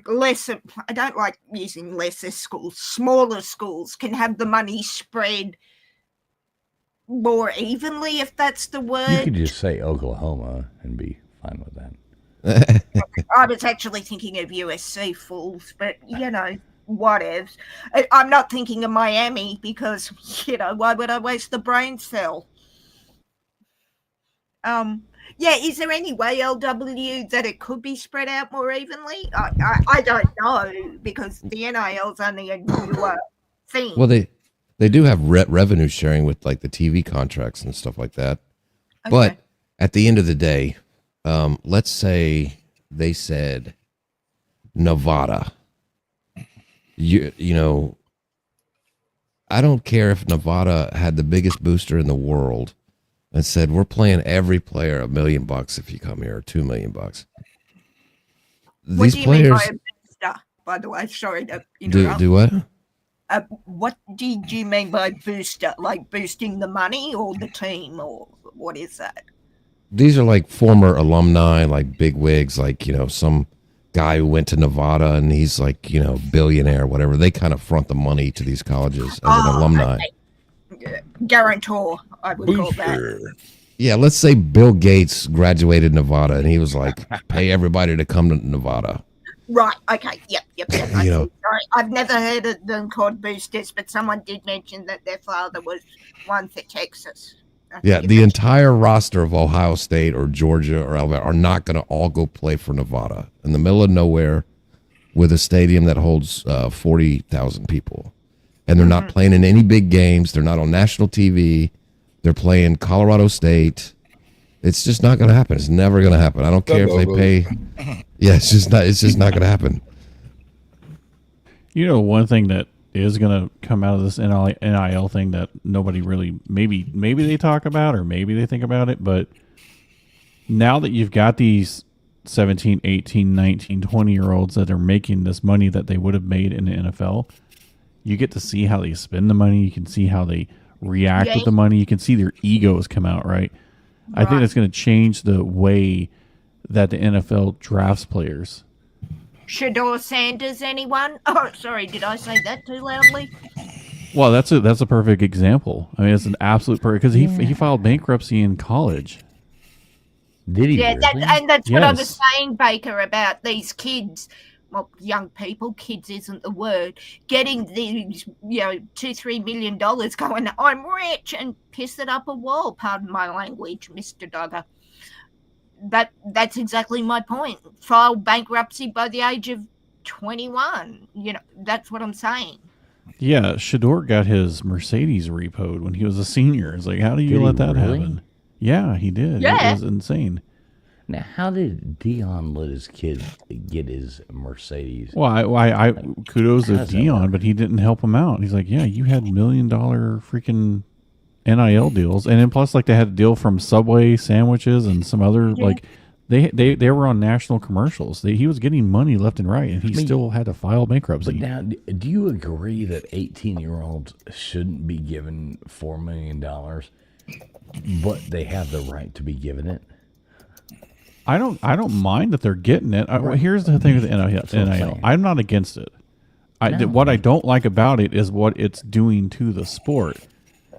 lesser, I don't like using lesser schools, smaller schools can have the money spread more evenly, if that's the You word? could just say Oklahoma and be fine with that. I was actually thinking of USC, fools, but whatevs. I'm not thinking of Miami because why would I waste the brain cell? Is there any way, LW, that it could be spread out more evenly? I don't know, because the NIL's only a newer thing. Well, they do have revenue sharing with like the TV contracts and stuff like that. Okay. But at the end of the day, let's say they said Nevada. I don't care if Nevada had the biggest booster in the world and said we're playing every player $1 million if you come here, or $2 million. What These do you mean by players a booster, by the way? Sorry to do interrupt. what? What did you mean by booster? Like boosting the money or the team, or what is that? These are like former alumni, like big wigs, like some guy who went to Nevada and he's like billionaire, whatever. They kind of front the money to these colleges as an alumni. Okay. Guarantor, I would call that. Booster. Yeah, let's say Bill Gates graduated Nevada and he was like, pay everybody to come to Nevada. Right. Okay. Yep. I You know. see. Sorry, I've never heard of them called boosters, but someone did mention that their father was one for Texas. I Yeah, think the it was- entire roster of Ohio State or Georgia or Alabama are not going to all go play for Nevada in the middle of nowhere with a stadium that holds 40,000 people. And they're not playing in any big games. They're not on national TV. They're playing Colorado State It's just not going to happen. It's never going to happen. I don't care if they pay. Yeah, it's just not. It's just not going to happen. You know, one thing that is going to come out of this NIL thing that nobody really maybe they talk about or maybe they think about it, but now that you've got these 17, 18, 19, 20-year-olds that are making this money that they would have made in the NFL, you get to see how they spend the money. You can see how they react with the money. You can see their egos come out, right? I think that's going to change the way that the NFL drafts players. Shador Sanders, anyone? Oh, sorry, did I say that too loudly? Well, that's a perfect example. I mean, it's an absolute perfect because he filed bankruptcy in college. Did he? Yeah, really? that's what I was Yes. saying, Baker, about these kids. Well, young people, kids isn't the word, getting these, $2-3 million going, I'm rich, and piss it up a wall, pardon my language, Mr. Duggar. That's exactly my point. File bankruptcy by the age of 21. That's what I'm saying. Yeah, Shador got his Mercedes repoed when he was a senior. It's like, how do you Did he let that really? happen? Yeah, he did. Yeah. It was insane. Now, how did Dion let his kid get his Mercedes? Well, I kudos How to does that Dion, work? but he didn't help him out. He's like, yeah, you had $1 million freaking NIL deals, and then plus like they had a deal from Subway sandwiches and some other like they were on national commercials. He was getting money left and right, and he still had to file bankruptcy. But now, do you agree that 18-year-olds shouldn't be given $4 million, but they have the right to be given it? I don't mind that they're getting it. Well, here's the thing with the what I'm NIL. saying. I'm not against it. What I don't like about it is what it's doing to the sport.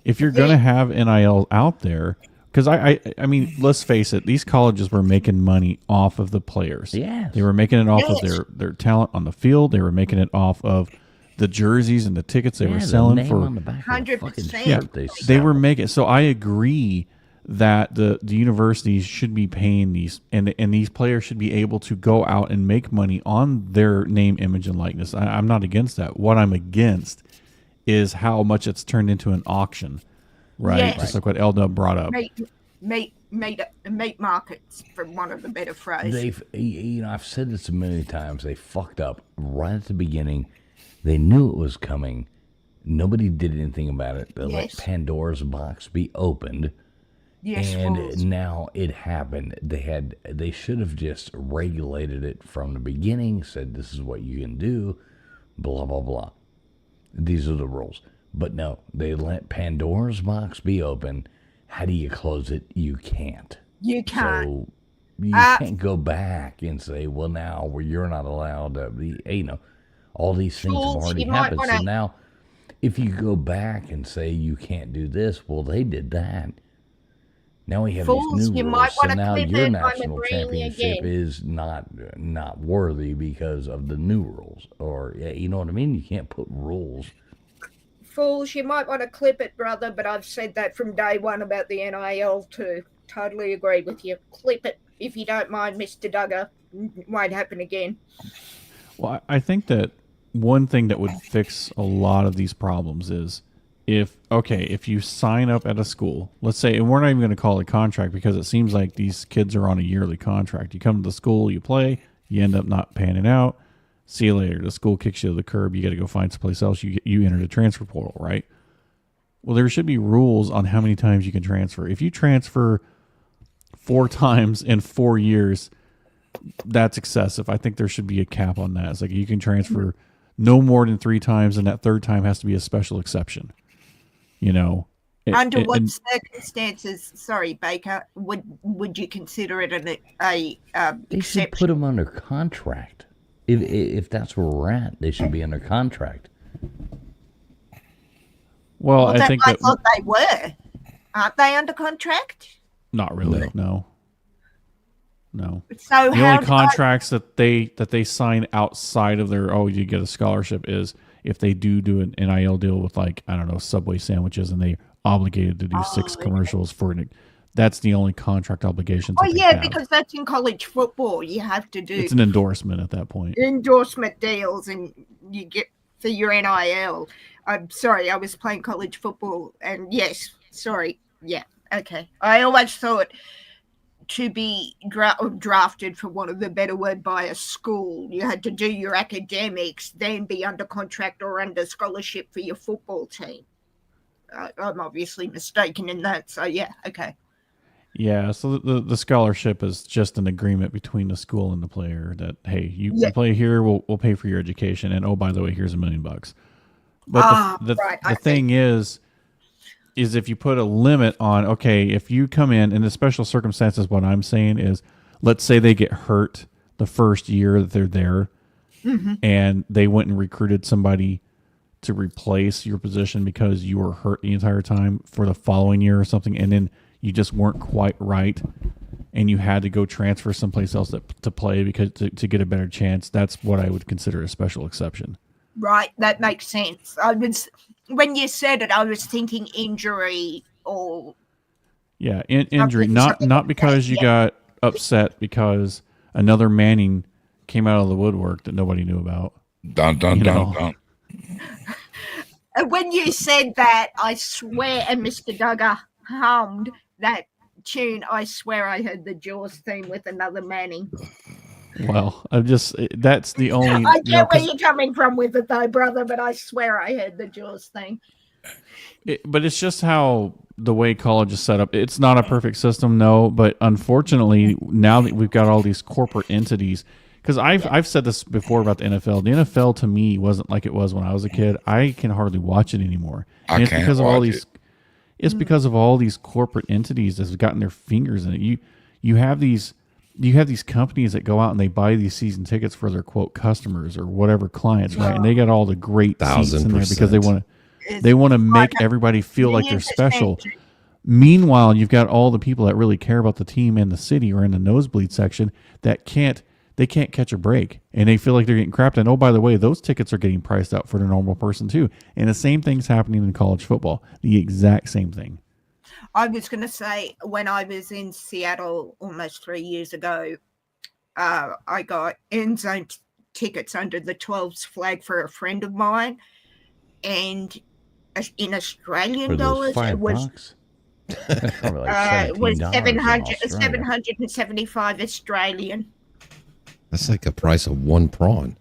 If you're going to have NIL out there, because I mean, let's face it, these colleges were making money off of the players. Yes. They were making it off of their talent on the field. They were making it off of the jerseys and the tickets they were selling for. on the back of the fucking 100%. shirt They were making. So I agree that the universities should be paying these, and these players should be able to go out and make money on their name, image, and likeness. I'm not against that. What I'm against is how much it's turned into an auction, right? Yes. Just like what Eldub brought up. Meat markets, for want of a better phrase. I've said this many times. They fucked up right at the beginning. They knew it was coming. Nobody did anything about it. They let Yes. Pandora's box be opened. Yes, And fools. now it happened. They should have just regulated it from the beginning, said this is what you can do, blah blah blah. These are the rules. But no, they let Pandora's box be open. How do you close it? You can't. You can't. So you can't go back and say, well, now you're not allowed to be, all these things have Fools, already you might happened. So wanna- now if you go back and say you can't do this, well, they did that. Now we have Fools, these new you rules, might so wanna now clip your it. I'm national agreeing championship again. is not worthy because of the new rules, or you know what I mean. You can't put rules. Fools, you might want to clip it, brother, but I've said that from day one about the NIL too. Totally agree with you. Clip it, if you don't mind, Mr. Duggar. Won't happen again. Well, I think that one thing that would fix a lot of these problems is if you sign up at a school, let's say, and we're not even going to call it a contract because it seems like these kids are on a yearly contract. You come to the school, you play, you end up not panning out. See you later. The school kicks you to the curb. You got to go find someplace else. You enter the transfer portal, right? Well, there should be rules on how many times you can transfer. If you transfer 4 times in 4 years, that's excessive. I think there should be a cap on that. It's like you can transfer no more than 3 times, and that third time has to be a special exception. Under what and circumstances, sorry, Baker, would you consider it They should exception? put them under contract. If that's where we're at, they should be under contract. well, I think I that thought they were. Aren't they under contract? not really. No. So The how only contracts that they sign outside of their you get a scholarship is if they do an NIL deal with, like, I don't know, Subway sandwiches, and they obligated to do 6 commercials for it. That's the only contract obligations. Oh that they yeah, have. because that's in college football. You have to do it's an endorsement at that point. endorsement deals, and you get for your NIL. I'm sorry, I was playing college football, and yes, sorry, yeah, okay. I always thought to be drafted, for want of a better word, by a school. You had to do your academics, then be under contract or under scholarship for your football team. I'm obviously mistaken in that. So, yeah, okay. Yeah, so the scholarship is just an agreement between the school and the player that, hey, you Yeah. play here, we'll pay for your education, and oh, by the way, here's $1 million. But the right. thing is if you put a limit on, okay, if you come in the special circumstances, what I'm saying is, let's say they get hurt the first year that they're there, and they went and recruited somebody to replace your position because you were hurt the entire time for the following year or something, and then you just weren't quite right, and you had to go transfer someplace else to play because to get a better chance. That's what I would consider a special exception. Right, that makes sense. When you said it, I was thinking injury or injury, not because you got upset because another Manning came out of the woodwork that nobody knew about. Dun dun dun dun. When you said that, I swear, and Mr. Duggar hummed that tune, I swear I heard the Jaws theme with another Manning. Well, that's the only. I get where you're coming from with it, though, brother, but I swear I heard the Jaws theme. But it's just how the way college is set up. It's not a perfect system, no, but unfortunately, now that we've got all these corporate entities, because I've said this before about the NFL. The NFL to me wasn't like it was when I was a kid. I can hardly watch it anymore. And it's because of all these. It's because of all these corporate entities that have gotten their fingers in it. You have these companies that go out and they buy these season tickets for their quote customers or whatever clients, right? And they got all the great seats in there because they want to make everybody feel like they're special. Meanwhile, you've got all the people that really care about the team and the city or in the nosebleed section that can't catch a break, and they feel like they're getting crapped. And oh, by the way, those tickets are getting priced out for the normal person too. And the same thing's happening in college football. The exact same thing. I was going to say, when I was in Seattle almost 3 years ago, I got end zone tickets under the 12s flag for a friend of mine, and in Australian dollars, it was like was 775 Australian. That's like the price of one prawn.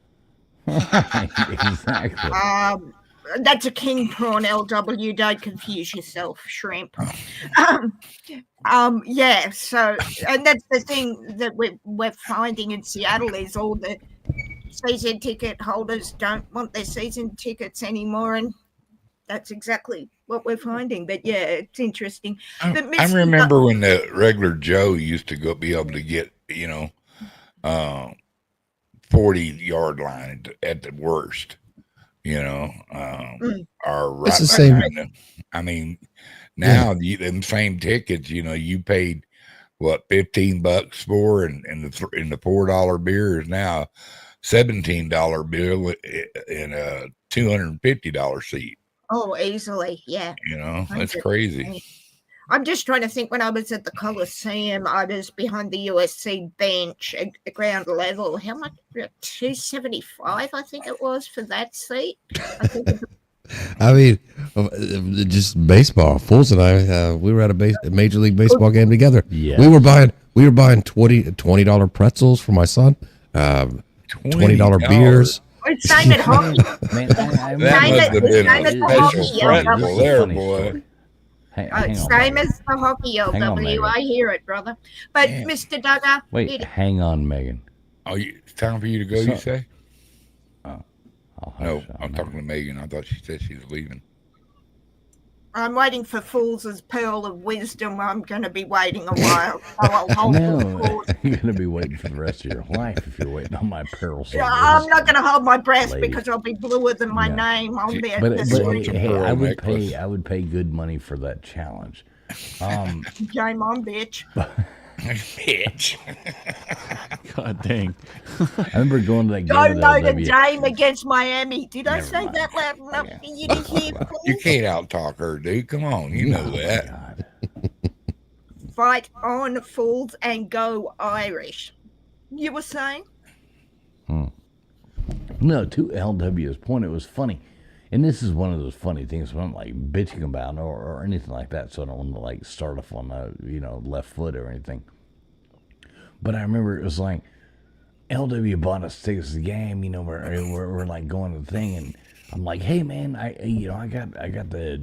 Exactly. That's a king prawn, LW. Don't confuse yourself, shrimp. Yeah. So, and that's the thing that we're finding in Seattle is all the season ticket holders don't want their season tickets anymore, and that's exactly what we're finding. But yeah, it's interesting. I remember when the regular Joe used to be able to get 40-yard line at the worst, or right. It's the same. I mean, now them same tickets, you paid what $15 for, and the $4 beer is now $17 bill in a $250 seat. Oh, easily, yeah. That's crazy. I'm just trying to think. When I was at the Coliseum, I was behind the USC bench at ground level. How much? $275, I think it was, for that seat. I mean, just baseball. Fools and I, we were at a Major League Baseball game together. Yeah. We were buying $20 pretzels for my son. $20 beers. Same at hockey. Man, That must have been a special pretzel there, boy. Same as the hockey, LW. I hear it, brother. But Damn. Mr. Duggar, Wait, hang on, Megan. Oh, it's time for you to go, you say? No, hush, I'm talking to Megan. I thought she said she was leaving. I'm waiting for Fool's pearl of wisdom. I'm going to be waiting a while. So I'll hold the No, fort. you're going to be waiting for the rest of your life if you're waiting on my pearl. I'm not going to hold my breath Lady. because I'll be bluer than my Yeah. name on there. But Hey, hey, I would necklace. I would pay good money for that challenge. Game on, bitch. Bitch. God dang. I remember going to that Go game at Notre LW. Dame against Miami. Did I Never say mind. that loud enough Yeah. for you to hear? You can't out-talk her, dude. Come on. You know Oh, that. God. Fight on, Fools, and go Irish. You were saying? No, to LW's point, it was funny. And this is one of those funny things when I'm like bitching about or anything like that. So I don't want to like start off on a left foot or anything. But I remember it was like LW bought us tickets to the game. You know, we're like going to the thing, and I'm like, hey man, I got the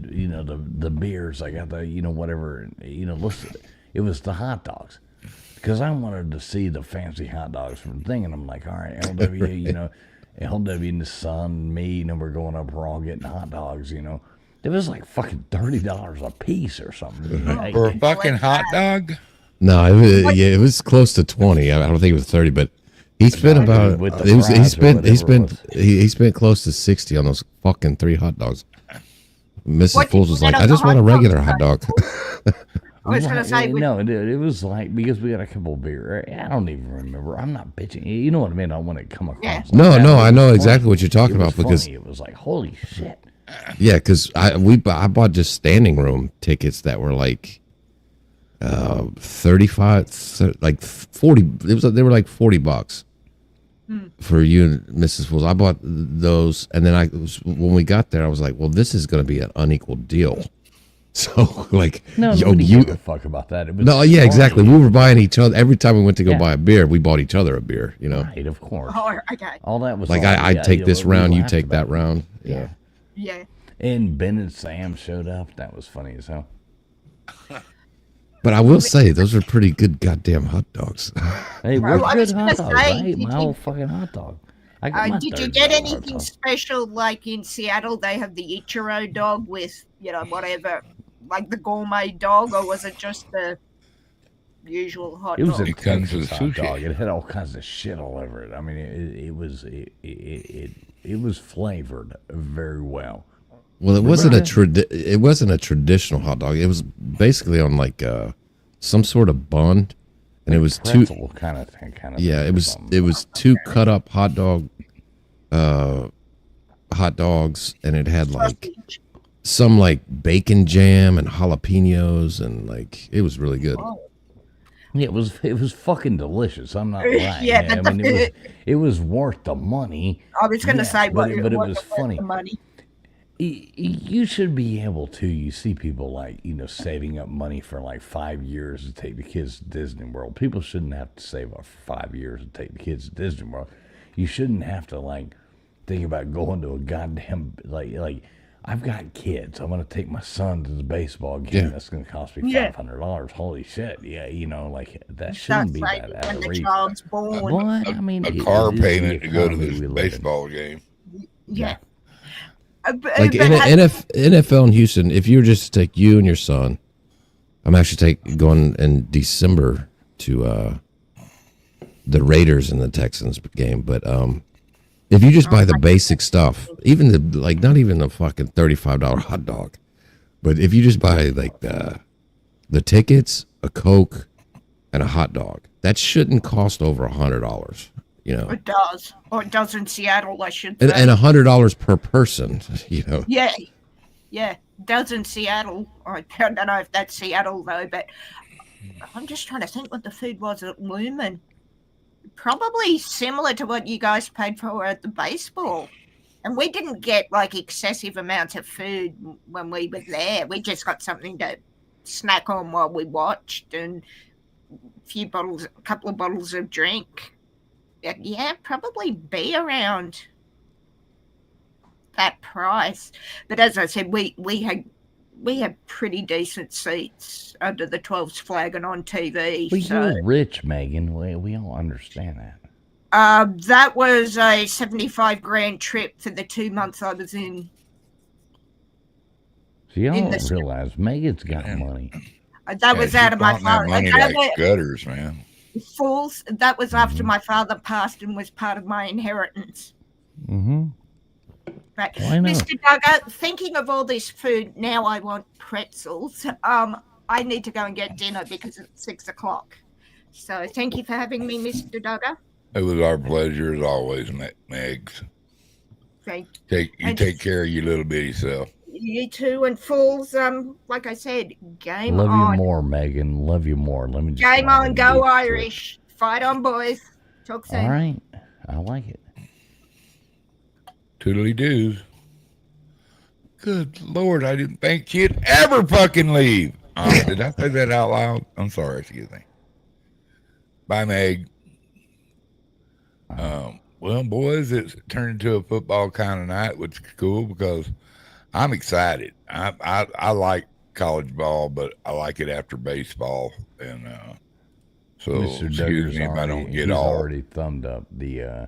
the beers, I got the whatever, listen, it was the hot dogs. Because I wanted to see the fancy hot dogs from the thing, and I'm like, all right, LW, LW and the son, me, we're going up, we're all getting hot dogs, It was like fucking $30 a piece or something. For a fucking hot dog? No, it was close to 20. I don't think it was 30, but he spent about with the he fries or whatever he spent close to 60 on those fucking 3 hot dogs. Mrs. What did Fools you was get like, on I the just want a hot regular dogs, hot dog. I was going to say, no, it was like, because we got a couple of beer. I don't even remember. I'm not bitching. You know what I mean? I want to come across. Yeah. Like No, that. no, It I was know funny. exactly what you're talking It was about because funny. It was like, holy shit. yeah, because I bought just standing room tickets that were like 35, like 40. They were like $40 for you and Mrs. Fools. I bought those, and then when we got there, I was like, well, this is going to be an unequal deal. So like, No, yo, nobody you. gave a fuck about that. It was No, yeah, funny. exactly. We were buying each other every time we went to go Yeah. buy a beer. We bought each other a beer. Right, of course. oh, okay. All that was Like all- I yeah, take this we round, you laughed take about that it. round. Yeah. Yeah. And Ben and Sam showed up. That was funny as hell. But I will say those are pretty good goddamn hot dogs. Hey, Well, we're I good was hot gonna dogs. say, I ate did my you- whole fucking hot dog. I got my Did you $30 get hot anything dog. special like in Seattle? They have the Ichiro dog with, whatever, like the gourmet dog, or was it just the usual hot It was dog? a It comes Texas with hot sushi. dog. It had all kinds of shit all over it. I mean, it was flavored very well. Well, it wasn't it wasn't a traditional hot dog. It was basically on like some sort of bun, and it was two. Pretzel kind of thing. Yeah, thing or it something. was two cut up hot dogs, and it had like some like bacon jam and jalapenos, and like it was really good. Yeah, it was fucking delicious. I'm not lying. Yeah, I mean, it was worth the money. I was going to Yeah, say, but it was worth funny. The money. You should be able to. You see people like saving up money for like 5 years to take the kids to Disney World. People shouldn't have to save up 5 years to take the kids to Disney World. You shouldn't have to like think about going to a goddamn like. I've got kids. I'm gonna take my son to the baseball game. Yeah. That's gonna cost me Yeah. $500. Holy shit! Yeah, like that That's shouldn't be like that when the outrageous. child's born. What? I mean, A it car is the payment to go to economy we this live in. baseball game. Yeah. Like in NFL in Houston, if you were just to take you and your son, I'm actually going in December to the Raiders and the Texans game. But if you just buy the basic stuff, even not even the fucking $35 hot dog, but if you just buy like the tickets, a Coke, and a hot dog, that shouldn't cost over $100. It does. Or it does in Seattle, I should say. And $100 per person. Yeah. Yeah. It does in Seattle. I don't know if that's Seattle, though, but I'm just trying to think what the food was at Lumen. Probably similar to what you guys paid for at the baseball. And we didn't get like excessive amounts of food when we were there. We just got something to snack on while we watched and a couple of bottles of drink. Yeah, probably be around that price. But as I said, we had pretty decent seats under the 12's flag and on TV. Well, so you're rich, Megan. We all understand that. that was a 75 grand trip for the 2 months I was in. So y'all In don't the- realize Megan's got Man. money. That was she out of my fought that father. money like gutters, man. Fools. That was after my father passed and was part of my inheritance. Mm-hmm. But Why not? Mr. Duggar, thinking of all this food, now I want pretzels. I need to go and get dinner because it's 6:00. So thank you for having me, Mr. Duggar. It was our pleasure as always, Megs. Thank You take care of your little bitty self. you too, and fools. Like I said, game Love on. you more, Megan. Love you more. Let me just Game go ahead on, and go get to it. Irish. Fight on, boys. Talk soon. All right. I like it. Toodly doos. Good Lord, I didn't think you'd ever fucking leave. Did I say that out loud? I'm sorry, excuse me. Bye, Meg. Well, boys, it's turned into a football kind of night, which is cool because I'm excited. I like college ball, but I like it after baseball, and so Mr. excuse Duggar's me if I don't already, get he's all. already thumbed up the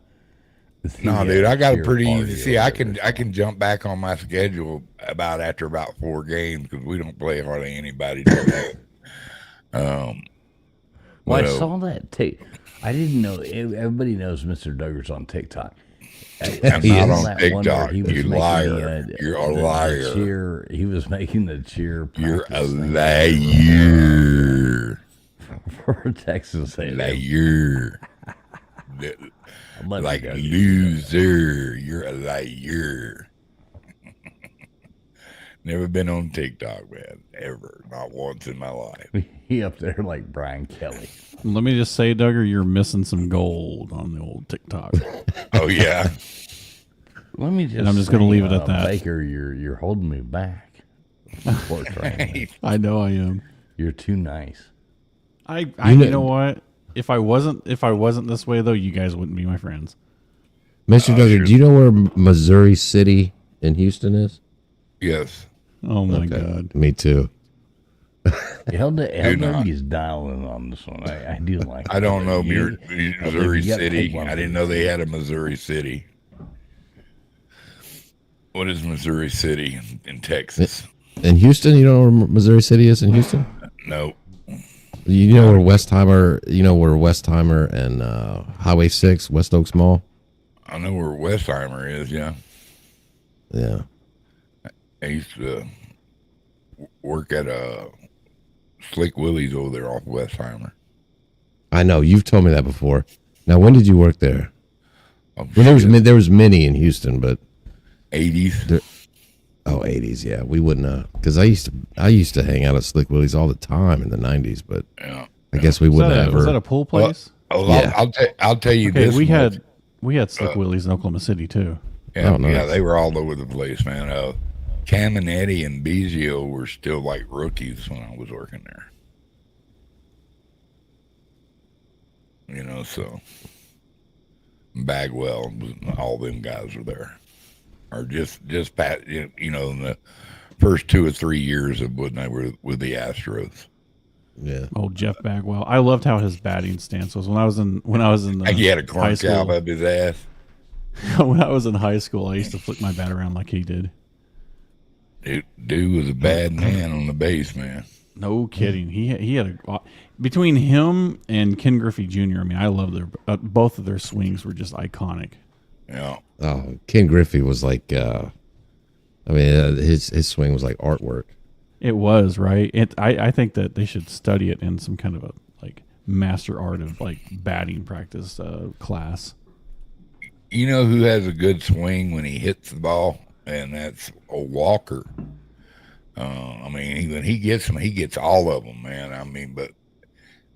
No, dude, I got a cheer pretty party easy. See, or I whatever can it's I can jump back on my schedule after about 4 games because we don't play hardly anybody today. Well, But, I saw that I didn't know. Everybody knows Mr. Duggar's on TikTok. I'm He not is. on that one where TikTok. he was You making liar. You're a the liar. cheer. He was making the cheer. You're a practice thing liar. for Texas A&M. Liar. I love you, Like Doug. loser. You're a liar. Never been on TikTok, man. Ever. Not once in my life. He up there like Brian Kelly. Let me just say, Duggar, you're missing some gold on the old TikTok. Oh, yeah. Let me just. And I'm just gonna say, leave it at that. Baker, you're holding me back. Sports right. I know I am. You're too nice. You know- know what? If I wasn't this way though, you guys wouldn't be my friends. Mr. Duggar, do you know where Missouri City in Houston is? Yes. Oh my god. Me too. LW's dialing on this one. I do like. I don't know You- Missouri you gotta City. take one I of didn't these. know they had a Missouri City. What is Missouri City in Texas? In Houston, you know where Missouri City is in Houston? No. You know where Westheimer, and Highway 6, West Oaks Mall? I know where Westheimer is, yeah. Yeah. I used to work at Slick Willie's over there off Westheimer. I know. You've told me that before. Now, when did you work there? Oh, Well, shit. there was many in Houston, but 80s. 80s, yeah. We wouldn't because I used to hang out at Slick Willie's all the time in the 90s, but Yeah. I guess we wouldn't have Was that ever. a pool place? Oh, Yeah. I'll tell you Okay, this. we much. had Slick Willie's in Oklahoma City too. Yeah, Oh, nice. yeah, they were all over the place, man. Caminetti and Bizio were still like rookies when I was working there. You know, so Bagwell, all them guys were there, or just pat. You know, in the first 2 or 3 years of when they were with the Astros. Yeah. Oh, Jeff Bagwell. I loved how his batting stance was when I was in He had a high corn school. cob up his ass. When I was in high school, I used to flick my bat around like he did. Dude was a bad man on the base, man. No kidding. He had between him and Ken Griffey Jr. I mean, I love their both of their swings were just iconic. Yeah. Oh, Ken Griffey was like, his swing was like artwork. It was right. I think that they should study it in some kind of a like master art of like batting practice class. You know who has a good swing when he hits the ball, and that's a Walker. I mean, when he gets them, he gets all of them, man. I mean, but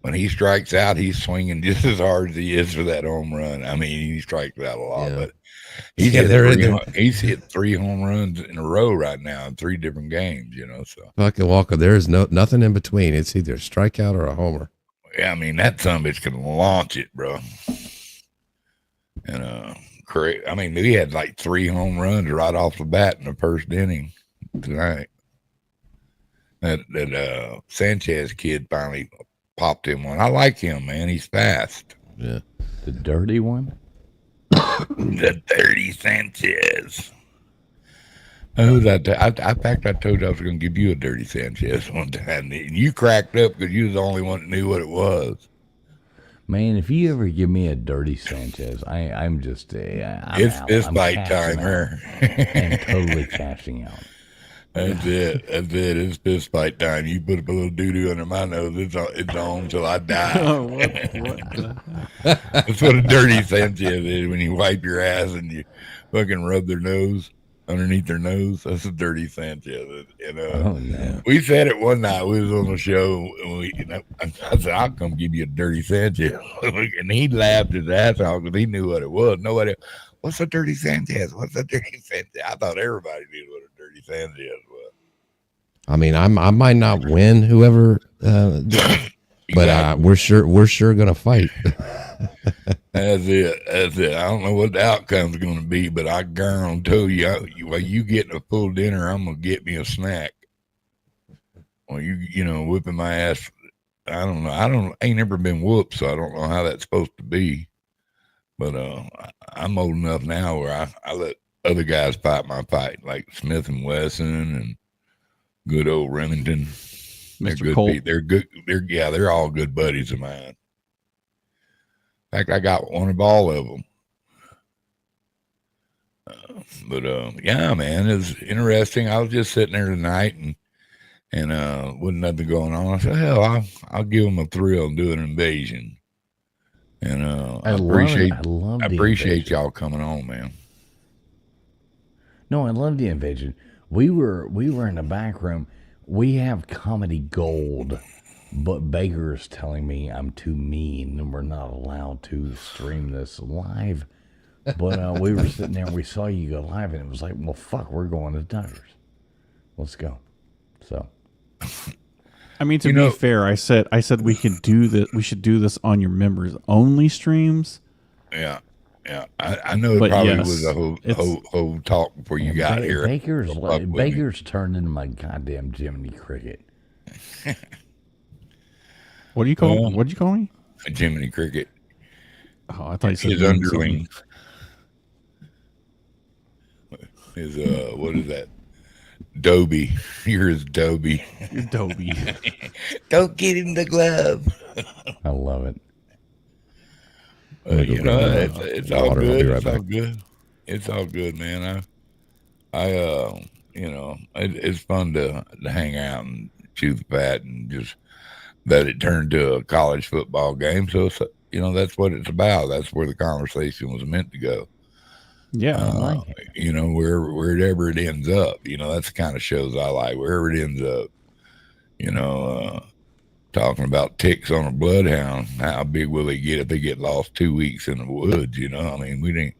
when he strikes out, he's swinging just as hard as he is for that home run. I mean, he strikes out a lot, Yeah. but he's Yeah, he's hit 3 home runs in a row right now in 3 different games. You know, so Fucking Walker, there is nothing in between. It's either a strikeout or a homer. yeah, I mean that son of a bitch can launch it, bro. And I mean, he had like 3 home runs right off the bat in the first inning tonight. That Sanchez kid finally popped him one. I like him, man. He's fast. Yeah. The dirty one. The dirty Sanchez. Who's that? In fact, I told you I was going to give you a dirty Sanchez one time, and you cracked up because you was the only one that knew what it was. Man, if you ever give me a dirty Sanchez, I'm just I'm It's out. fist I'm fight cashing time, out. her. I'm totally cashing out. That's it. That's it. It's fist fight time. You put a little doo doo under my nose. It's on till I die. That's what a dirty Sanchez is when you wipe your ass and you fucking rub their nose underneath their nose. That's a dirty Sanchez. And Oh no. we said it one night. We was on the show. And I said, "I'll come give you a dirty Sanchez," and he laughed his ass off because he knew what it was. Nobody. What's a dirty Sanchez? What's a dirty Sanchez? I thought everybody knew what a dirty Sanchez was. I mean, I might not win whoever But we're sure gonna fight. That's it. That's it. I don't know what the outcome's going to be, but I guarantee you, while you getting a full dinner, I'm gonna get me a snack. Well, you know, whipping my ass. I don't know. Ain't never been whooped, so I don't know how that's supposed to be. But I'm old enough now where I let other guys fight my fight, like Smith and Wesson and good old Remington. They're Mr. good. Colt. They're good. They're all good buddies of mine. In fact, I got one of all of them. Yeah, man, it was interesting. I was just sitting there tonight and with nothing going on. I said, hell, I'll give them a thrill and do an invasion. And I appreciate y'all coming on, man. No, I love the invasion. We were in the back room. We have comedy gold, but Baker is telling me I'm too mean and we're not allowed to stream this live. But we were sitting there and we saw you go live, and it was like, well, fuck, we're going to Duggars. Let's go. So, I mean, to be fair, I said we could do that. We should do this on your members only streams. Yeah. I know it probably was a whole talk before you got here. Baker's turned into my goddamn Jiminy Cricket. What do you call? What did you call me? A Jiminy Cricket. Oh, I thought you said his underling. His what is that? Dobie. You're his Dobie. You're Dobie. Don't get him the glove. I love it. You know, it's all good. Right it's all back. good. It's all good, man. I you know, it's fun to hang out and chew the fat and just let it turn to a college football game. So, you know, that's what it's about. That's where the conversation was meant to go. Yeah, you know, wherever it ends up. You know, that's the kind of shows I like. Wherever it ends up. You know, talking about ticks on a bloodhound. How big will they get if they get lost 2 weeks in the woods? You know, I mean, we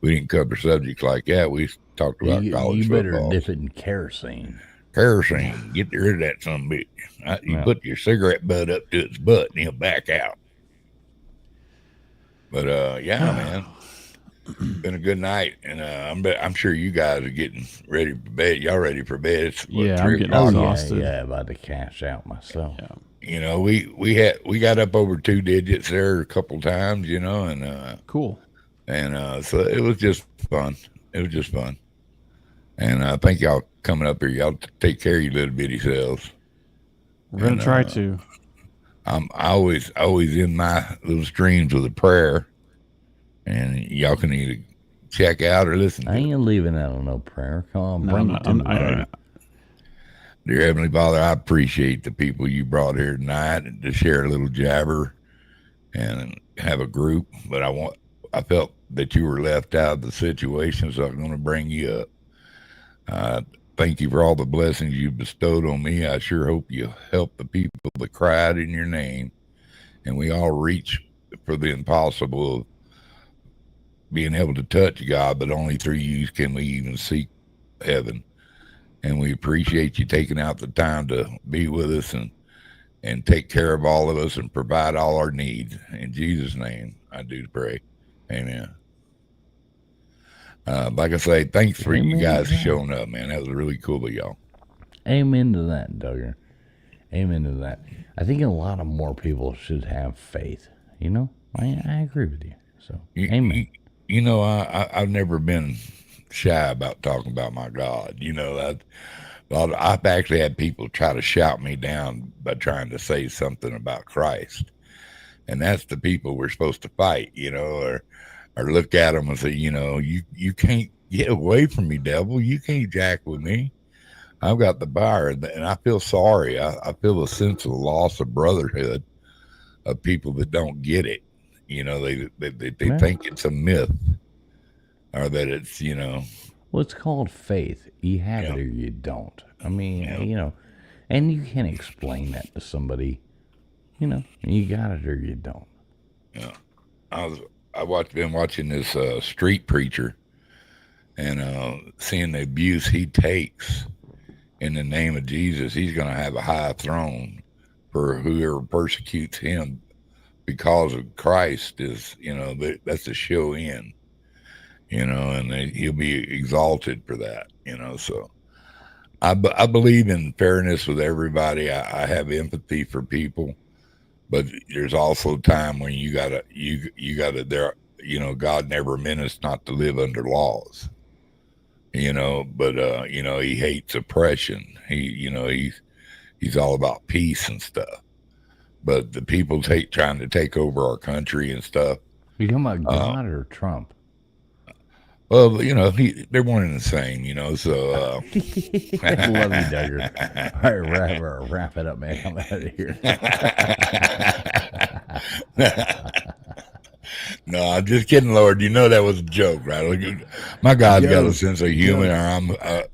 didn't cover subjects like that. We talked about college football. You better dip it in kerosene. Kerosene. Get rid of that son of a bitch. You put your cigarette butt up to its butt and he'll back out. But yeah, man. Been a good night, and I'm sure you guys are getting ready for bed. Y'all ready for bed? It's I'm getting exhausted. Yeah, about to cash out myself. Yeah. You know, we got up over 2 digits there a couple times. You know, and cool. And so it was just fun. It was just fun. And I thank y'all coming up here. Y'all take care of your little bitty selves. We're gonna try to. I always end my little streams with a prayer. And y'all can either check out or listen to I ain't leaving out on no prayer. Come on, bring it to me. Dear Heavenly Father, I appreciate the people you brought here tonight and to share a little jabber and have a group. But I felt that you were left out of the situation, so I'm going to bring you up. Thank you for all the blessings you bestowed on me. I sure hope you help the people that cried in your name. And we all reach for the impossible of being able to touch God, but only through you can we even seek heaven. And we appreciate you taking out the time to be with us and take care of all of us and provide all our needs. In Jesus' name, I do pray. Amen. Like I say, thanks for you guys showing up, man. That was really cool of y'all. Amen to that, Duggar. Amen to that. I think a lot of more people should have faith. You know, I agree with you. So, amen. You know, I've never been shy about talking about my God. You know, I've actually had people try to shout me down by trying to say something about Christ. And that's the people we're supposed to fight, you know, or look at them and say, you know, you can't get away from me, devil. You can't jack with me. I've got the bar. And I feel sorry. I feel a sense of the loss of brotherhood of people that don't get it. You know, they think it's a myth or that it's, you know. Well, it's called faith. You have it or you don't. I mean, you know, and you can't explain that to somebody. You know, you got it or you don't. Yeah. Been watching this street preacher and seeing the abuse he takes in the name of Jesus. He's going to have a high throne for whoever persecutes him because of Christ is, that's a show in, and he'll be exalted for that, So I believe in fairness with everybody. I have empathy for people, but there's also time when you gotta there. God never meant us not to live under laws. But he hates oppression. He's all about peace and stuff. But the people trying to take over our country and stuff. You talking about God or Trump? Well, they're one and the same, So Love you, Duggar. All right, wrap it up, man. I'm out of here. No, I'm just kidding, Lord. You know that was a joke, right? My God's got a sense of humor,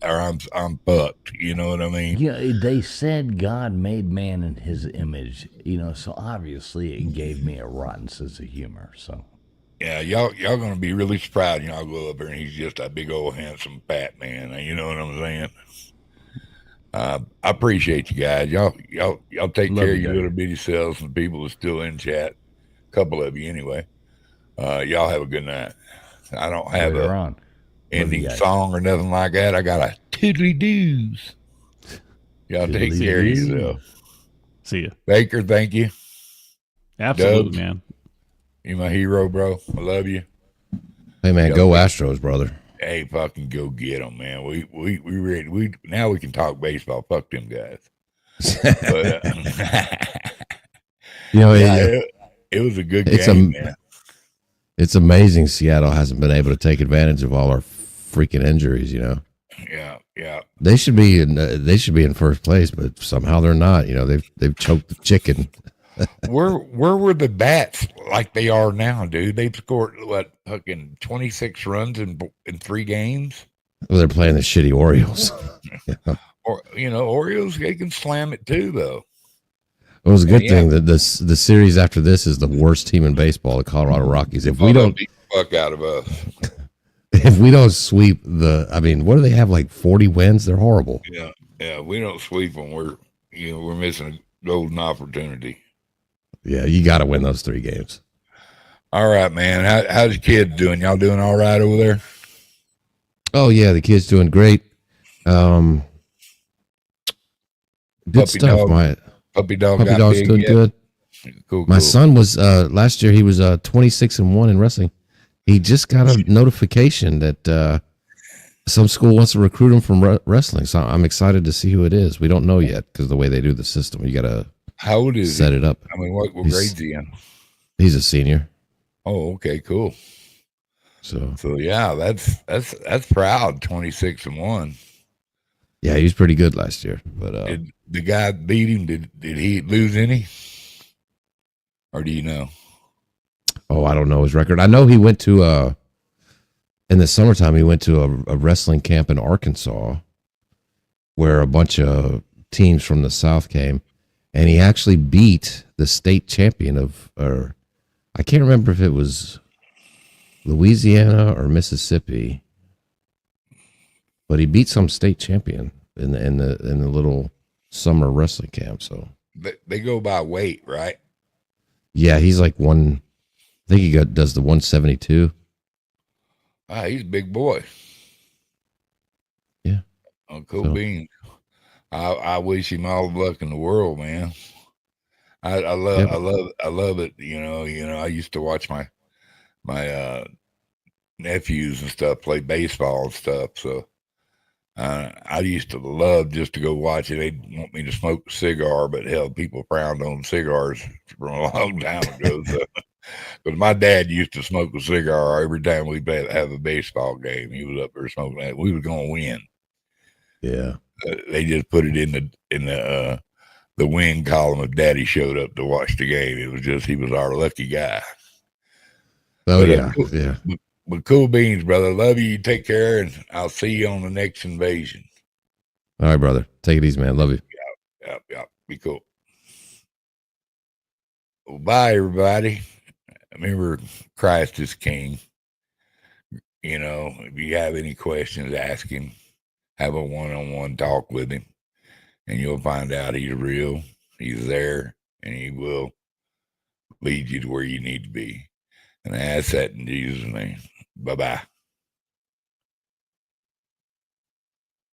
or I'm fucked. You know what I mean? Yeah, they said God made man in His image. So obviously it gave me a rotten sense of humor. So yeah, y'all gonna be really proud. I'll go up there and he's just a big old handsome fat man. You know what I'm saying? I appreciate you guys. Y'all take care of your little bitty selves and people that's still in chat. A couple of you anyway. Y'all have a good night. I don't have a ending song or nothing like that. I got a tiddly doos. Y'all take care of yourself. See ya. Baker, thank you. Absolutely, Dubs, man. You're my hero, bro. I love you. Hey, man, go Astros, brother. Hey, fucking go get them, man. We ready. Now we can talk baseball. Fuck them guys. But, it was a good game, man. It's amazing Seattle hasn't been able to take advantage of all our freaking injuries. Yeah. They should be in first place, but somehow they're not. They've choked the chicken. Where were the bats like they are now, dude? They've scored fucking 26 runs in 3 games. Well, they're playing the shitty Orioles. Or Orioles, they can slam it too, though. It was a good thing that the series after this is the worst team in baseball, the Colorado Rockies. If we don't beat the fuck out of us, if we don't sweep what do they have, like 40 wins? They're horrible. Yeah. We don't sweep them. We're missing a golden opportunity. Yeah, you got to win those 3 games. All right, man. How's your kids doing? Y'all doing all right over there? Oh yeah, the kid's doing great. Good Puppy stuff. Dog. Puppy dog's doing good. Cool. My son was last year. He was 26-1 in wrestling. He just got a notification that some school wants to recruit him from wrestling. So I'm excited to see who it is. We don't know yet because the way they do the system, you got to. How old is set he? it up? I mean, what grade's he in? He's a senior. Oh, okay, cool. So yeah, that's proud. 26-1. Yeah, he was pretty good last year. But did the guy beat him? Did he lose any? Or do you know? Oh, I don't know his record. I know he went to in the summertime. He went to a wrestling camp in Arkansas, where a bunch of teams from the South came, and he actually beat the state champion or I can't remember if it was Louisiana or Mississippi, but he beat some state champion in the little summer wrestling camp. So they go by weight, right? Yeah, he's like one. I think he does the 172. He's a big boy. Yeah. Oh, cool beans. I wish him all the luck in the world, man. I love it. I used to watch my nephews and stuff play baseball and stuff. So I used to love just to go watch it. They'd want me to smoke a cigar, but hell, people frowned on cigars from a long time ago. So, because my dad used to smoke a cigar every time we'd have a baseball game. He was up there smoking that. We were going to win. Yeah. They just put it in the win column if Daddy showed up to watch the game. It was just he was our lucky guy. Oh, but, yeah. But cool beans, brother. Love you. You take care, and I'll see you on the next invasion. All right, brother. Take it easy, man. Love you. Yeah. Be cool. Well, bye, everybody. Remember, Christ is King. If you have any questions, ask him. Have a one-on-one talk with him, and you'll find out he's real. He's there, and he will lead you to where you need to be. And I ask that in Jesus' name. Bye-bye.